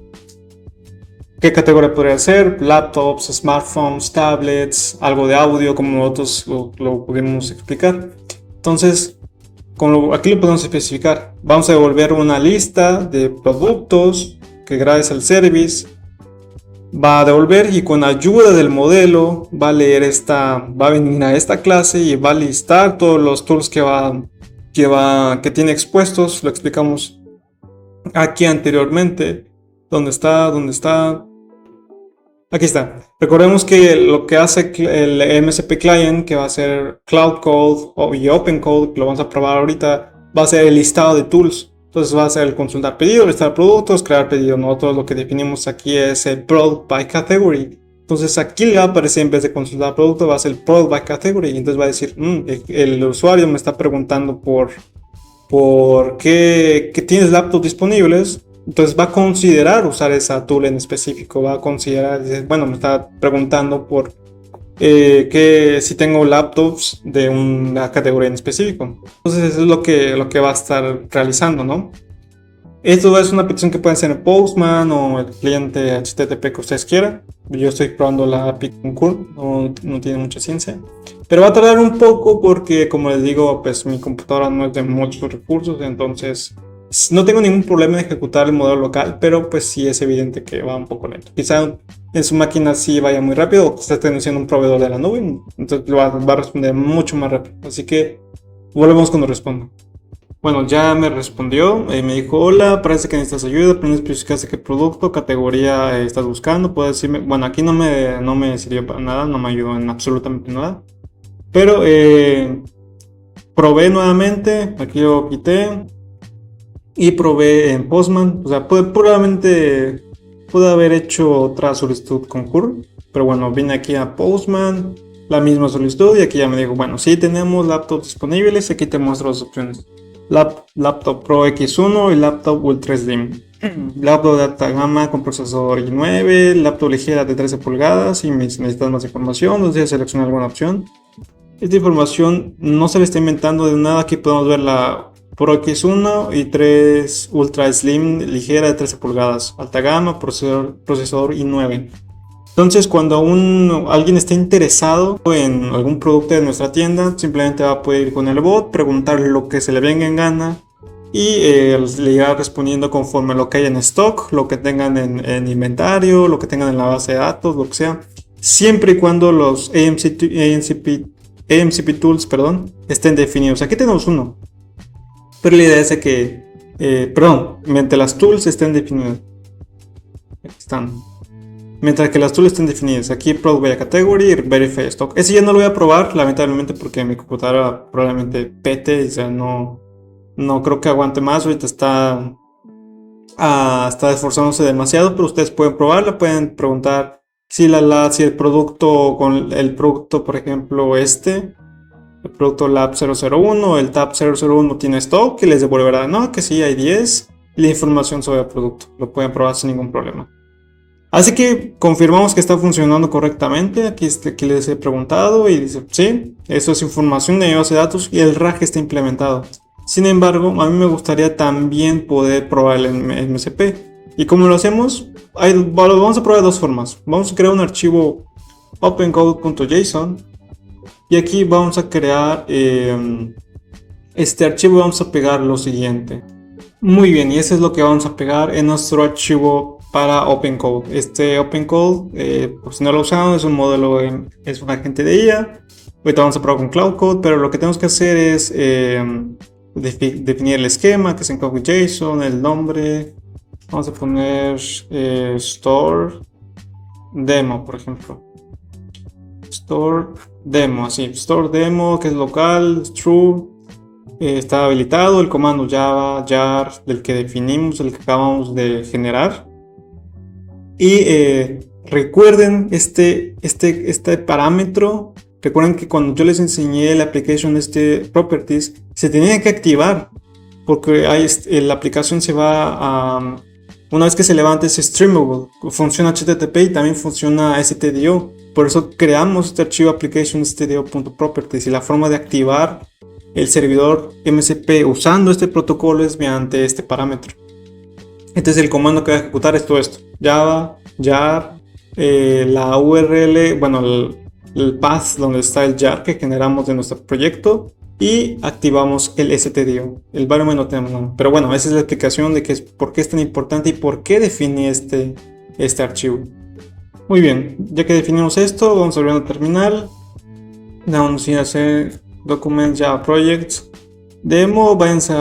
¿Qué categoría podría ser? Laptops, smartphones, tablets, algo de audio, como nosotros lo pudimos explicar. Entonces, aquí lo podemos especificar. Vamos a devolver una lista de productos que gracias al service va a devolver, y con ayuda del modelo va a leer va a venir a esta clase y va a listar todos los tools que tiene expuestos. Lo explicamos aquí anteriormente. ¿Dónde está? Aquí está. Recordemos que lo que hace el MSP Client, que va a ser Cloud Code y Open Code, que lo vamos a probar ahorita, va a ser el listado de tools. Entonces va a ser el consultar pedido, listar productos, crear pedido. Nosotros lo que definimos aquí es el Product by Category. Entonces aquí le va a aparecer, en vez de consultar producto, va a ser Product by Category. Y entonces va a decir, el usuario me está preguntando por qué tienes laptops disponibles. Entonces va a considerar usar esa tool en específico. Va a considerar, bueno, me está preguntando por que si tengo laptops de una categoría en específico. Entonces eso es lo que va a estar realizando, ¿no? Esto es una petición que puede ser en Postman o el cliente HTTP que ustedes quieran. Yo estoy probando la API con Curl, no tiene mucha ciencia. Pero va a tardar un poco porque, como les digo, pues mi computadora no es de muchos recursos, entonces no tengo ningún problema en ejecutar el modelo local, pero pues sí es evidente que va un poco lento. Quizá en su máquina sí vaya muy rápido o quizá estén usando un proveedor de la nube, entonces va a responder mucho más rápido. Así que volvemos cuando responda. Bueno, ya me respondió, me dijo, hola, parece que necesitas ayuda, pero no especificaste qué producto, categoría estás buscando, puedes decirme, bueno, aquí no me sirvió para nada, no me ayudó en absolutamente nada, pero probé nuevamente, aquí lo quité y probé en Postman, o sea, probablemente pude haber hecho otra solicitud con Curl, pero bueno, vine aquí a Postman, la misma solicitud y aquí ya me dijo, bueno, sí tenemos laptops disponibles, aquí te muestro las opciones. Laptop Pro X1 y laptop Ultra Slim. Laptop de alta gama con procesador i9, laptop ligera de 13 pulgadas y necesitas más información, entonces selecciona alguna opción. Esta información no se le está inventando de nada, aquí podemos ver la Pro X1 y 3 Ultra Slim ligera de 13 pulgadas, alta gama, procesador i9. Entonces, cuando alguien esté interesado en algún producto de nuestra tienda, simplemente va a poder ir con el bot, preguntar lo que se le venga en gana y le irá respondiendo conforme lo que hay en stock, lo que tengan en inventario, lo que tengan en la base de datos, lo que sea. Siempre y cuando los AMCP Tools, estén definidos. Aquí tenemos uno, pero la idea es que, mientras las tools estén definidas. Aquí están. Mientras que las tools estén definidas. Aquí Product by Category, Verify Stock. Ese ya no lo voy a probar, lamentablemente, porque mi computadora probablemente pete. O sea, no creo que aguante más. Ahorita está esforzándose demasiado, pero ustedes pueden probarla. Pueden preguntar si el producto, por ejemplo, el producto Lab 001, el Tab 001 tiene stock, y les devolverá, no, que sí, hay 10. Y la información sobre el producto. Lo pueden probar sin ningún problema. Así que confirmamos que está funcionando correctamente. Aquí les he preguntado y dice, sí, eso es información de base de datos y el RAG está implementado. Sin embargo, a mí me gustaría también poder probar el MSP. ¿Y cómo lo hacemos? Vamos a probar de dos formas. Vamos a crear un archivo opencode.json y aquí vamos a crear este archivo y vamos a pegar lo siguiente. Muy bien, y eso es lo que vamos a pegar en nuestro archivo para OpenCode. Este OpenCode, pues si no lo usamos, es un modelo, es un agente de IA. Ahorita vamos a probar con Cloud Code, pero lo que tenemos que hacer es definir el esquema, que es en Code.json, el nombre. Vamos a poner store demo, por ejemplo. Store demo, así. Store demo, que es local, es true. Está habilitado el comando java jar del que definimos, el que acabamos de generar. Y recuerden este parámetro. Recuerden que cuando yo les enseñé la application properties, se tenía que activar porque la aplicación se va a, una vez que se levante, es streamable, funciona HTTP y también funciona stdio. Por eso creamos este archivo application stdio.properties, y la forma de activar el servidor MSP usando este protocolo es mediante este parámetro. Entonces el comando que va a ejecutar es todo esto: java jar, la URL, bueno, el path donde está el jar que generamos de nuestro proyecto, y activamos el stdio. El variable no tenemos nada, pero bueno, esa es la explicación de por qué es tan importante y por qué definí este archivo. Muy bien, ya que definimos esto, vamos a abrir una terminal. Vamos a ir a hacer document java projects demo. Váyanse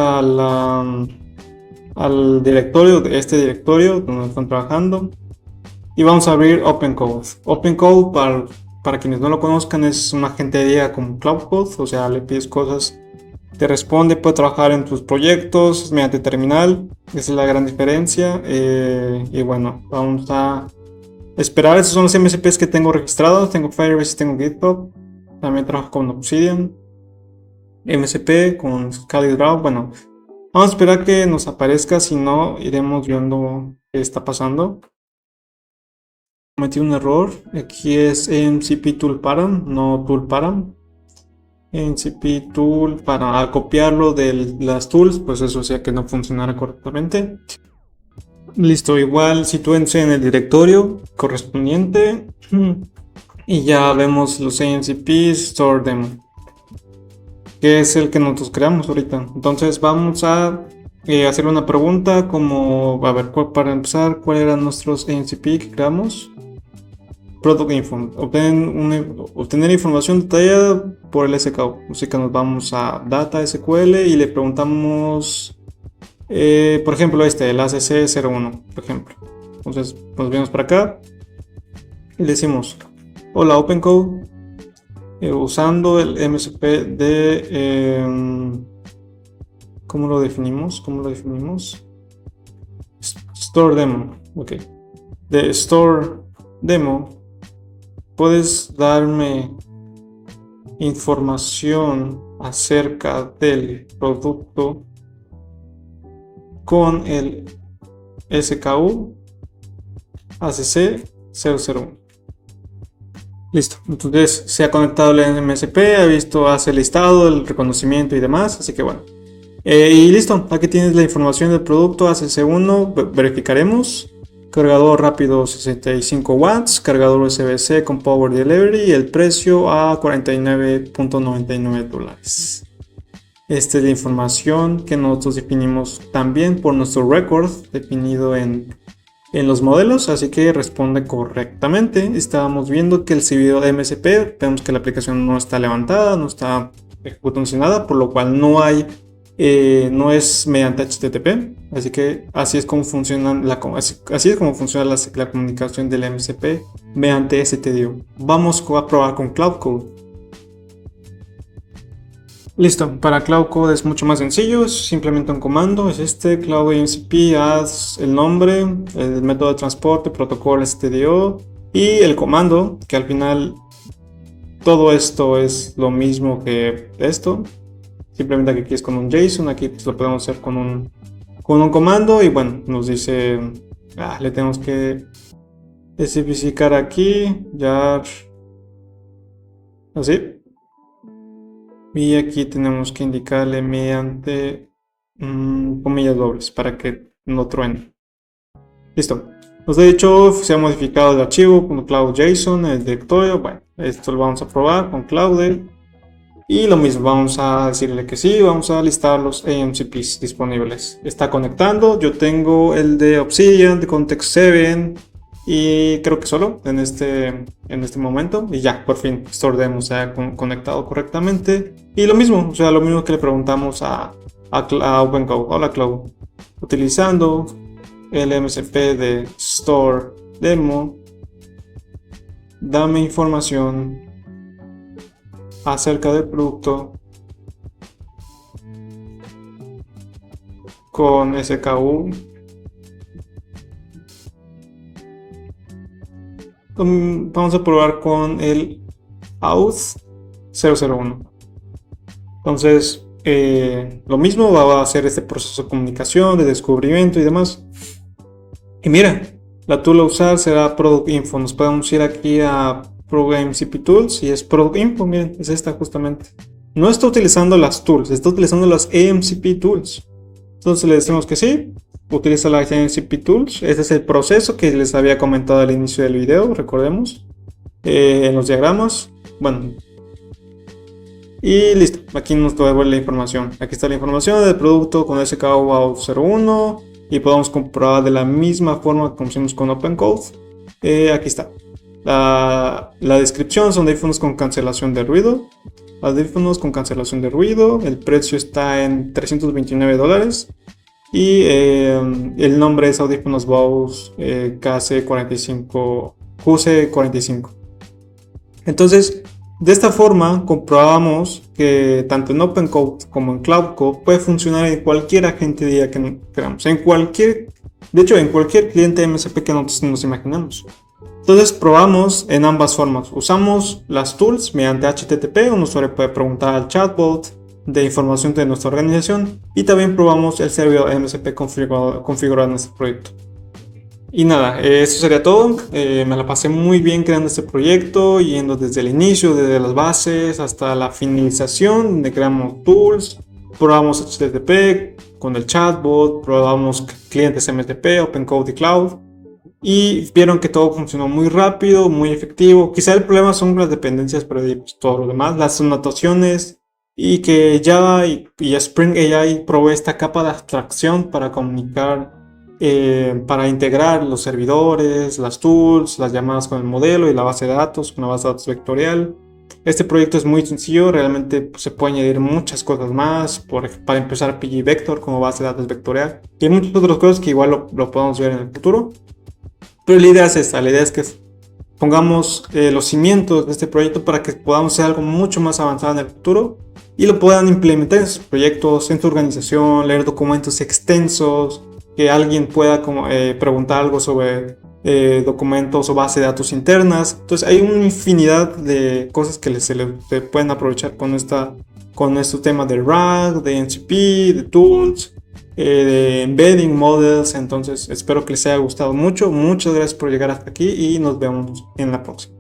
al directorio, este directorio donde están trabajando, y vamos a abrir OpenCode. OpenCode, para quienes no lo conozcan, es un agente de IA como Cloud Code. O sea, le pides cosas, te responde, puede trabajar en tus proyectos mediante terminal. Esa es la gran diferencia. Y bueno, vamos a esperar. Esos son los MSPs que tengo registrados. Tengo Firebase, tengo GitHub. También trabajo con Obsidian. MSP con ScaleDraw. Bueno, vamos a esperar que nos aparezca. Si no, iremos viendo qué está pasando. Cometí un error. Aquí es MCP Tool Param, no Tool Param. MCP Tool para copiarlo de las tools, pues eso hacía que no funcionara correctamente. Listo, igual sitúense en el directorio correspondiente y ya vemos los AMCPs Store Demo, que es el que nosotros creamos ahorita. Entonces vamos a hacer una pregunta como, a ver, para empezar, ¿cuáles eran nuestros AMCP que creamos? Product Info, obtener información detallada por el SKU. Así que nos vamos a Data SQL y le preguntamos, por ejemplo, el ACC01, por ejemplo. Entonces nos venimos para acá y le decimos, hola OpenCode, usando el MSP de, ¿cómo lo definimos? Store Demo, ok. De Store Demo, ¿puedes darme información acerca del producto con el SKU ACC001? Listo, entonces se ha conectado el MSP, ha visto, hace el listado, el reconocimiento y demás, así que bueno. Y listo, aquí tienes la información del producto ACC1, verificaremos. Cargador rápido 65 watts, cargador USB-C con Power Delivery y el precio a $49.99. Esta es la información que nosotros definimos también por nuestro record definido en los modelos, así que responde correctamente. Estábamos viendo que el servidor de MSP, vemos que la aplicación no está levantada, no está ejecutándose nada, por lo cual no es mediante HTTP, así que así es como funciona la comunicación del MSP mediante STDO. Vamos a probar con Cloud Code. Listo, para Cloud Code es mucho más sencillo, es simplemente un comando, es Cloud MCP, haz el nombre, el método de transporte, protocolo STDO y el comando, que al final todo esto es lo mismo que esto. Simplemente aquí es con un JSON, aquí pues lo podemos hacer con un comando y bueno, nos dice, le tenemos que especificar aquí, ya, así. Y aquí tenemos que indicarle mediante comillas dobles para que no truene. Listo. Nos ha dicho, se ha modificado el archivo con Cloud JSON, el directorio. Bueno, esto lo vamos a probar con Cloud. Y lo mismo, vamos a decirle que sí, vamos a listar los AMCPs disponibles. Está conectando, yo tengo el de Obsidian, de Context 7 y creo que solo en este momento. Y ya, por fin, Store Demo se ha conectado correctamente. Y lo mismo, lo mismo que le preguntamos a OpenCode. Hola Cloud, utilizando el MSP de Store Demo, dame información acerca del producto con SKU. Vamos a probar con el AUTH 001. Entonces, lo mismo va a hacer este proceso de comunicación, de descubrimiento y demás. Y mira, la tool a usar será Product Info. Nos podemos ir aquí a Program MCP Tools y es Product Info, miren, es esta justamente. No está utilizando las tools, está utilizando las AMCP Tools. Entonces le decimos que sí, utiliza las AMCP Tools. Este es el proceso que les había comentado al inicio del video, recordemos, en los diagramas. Bueno, y listo, aquí nos devuelve la información. Aquí está la información del producto con SKU AUTH01 y podemos comprobar de la misma forma que hicimos con OpenCode. Aquí está. La descripción son audífonos con cancelación de ruido. Audífonos con cancelación de ruido. El precio está en $329. Y el nombre es audífonos Bose QC45. Entonces, de esta forma comprobamos que tanto en OpenCode como en CloudCode puede funcionar en cualquier agente de IA que queramos. De hecho, en cualquier cliente MSP que nosotros nos imaginamos. Entonces probamos en ambas formas. Usamos las tools mediante HTTP. Un usuario puede preguntar al chatbot de información de nuestra organización. Y también probamos el servidor MSP configurado en este proyecto. Y nada, eso sería todo. Me la pasé muy bien creando este proyecto, yendo desde el inicio, desde las bases hasta la finalización, donde creamos tools, probamos HTTP con el chatbot, probamos clientes MSP, OpenCode y Cloud. Y vieron que todo funcionó muy rápido, muy efectivo. Quizá el problema son las dependencias, pero pues, todo lo demás, las anotaciones, y que Java y Spring AI provee esta capa de abstracción para comunicar, para integrar los servidores, las tools, las llamadas con el modelo y la base de datos, una base de datos vectorial. Este proyecto es muy sencillo, realmente pues, se puede añadir muchas cosas más, para empezar pgvector como base de datos vectorial, y hay muchas otras cosas que igual lo podemos ver en el futuro. Pero la idea es esta, la idea es que pongamos los cimientos de este proyecto para que podamos hacer algo mucho más avanzado en el futuro y lo puedan implementar en sus proyectos, en su organización, leer documentos extensos, que alguien pueda preguntar algo sobre documentos o base de datos internas. Entonces hay una infinidad de cosas que se pueden aprovechar con este tema de RAG, de NCP, de tools, de embedding models. Entonces espero que les haya gustado mucho. Muchas gracias por llegar hasta aquí y nos vemos en la próxima.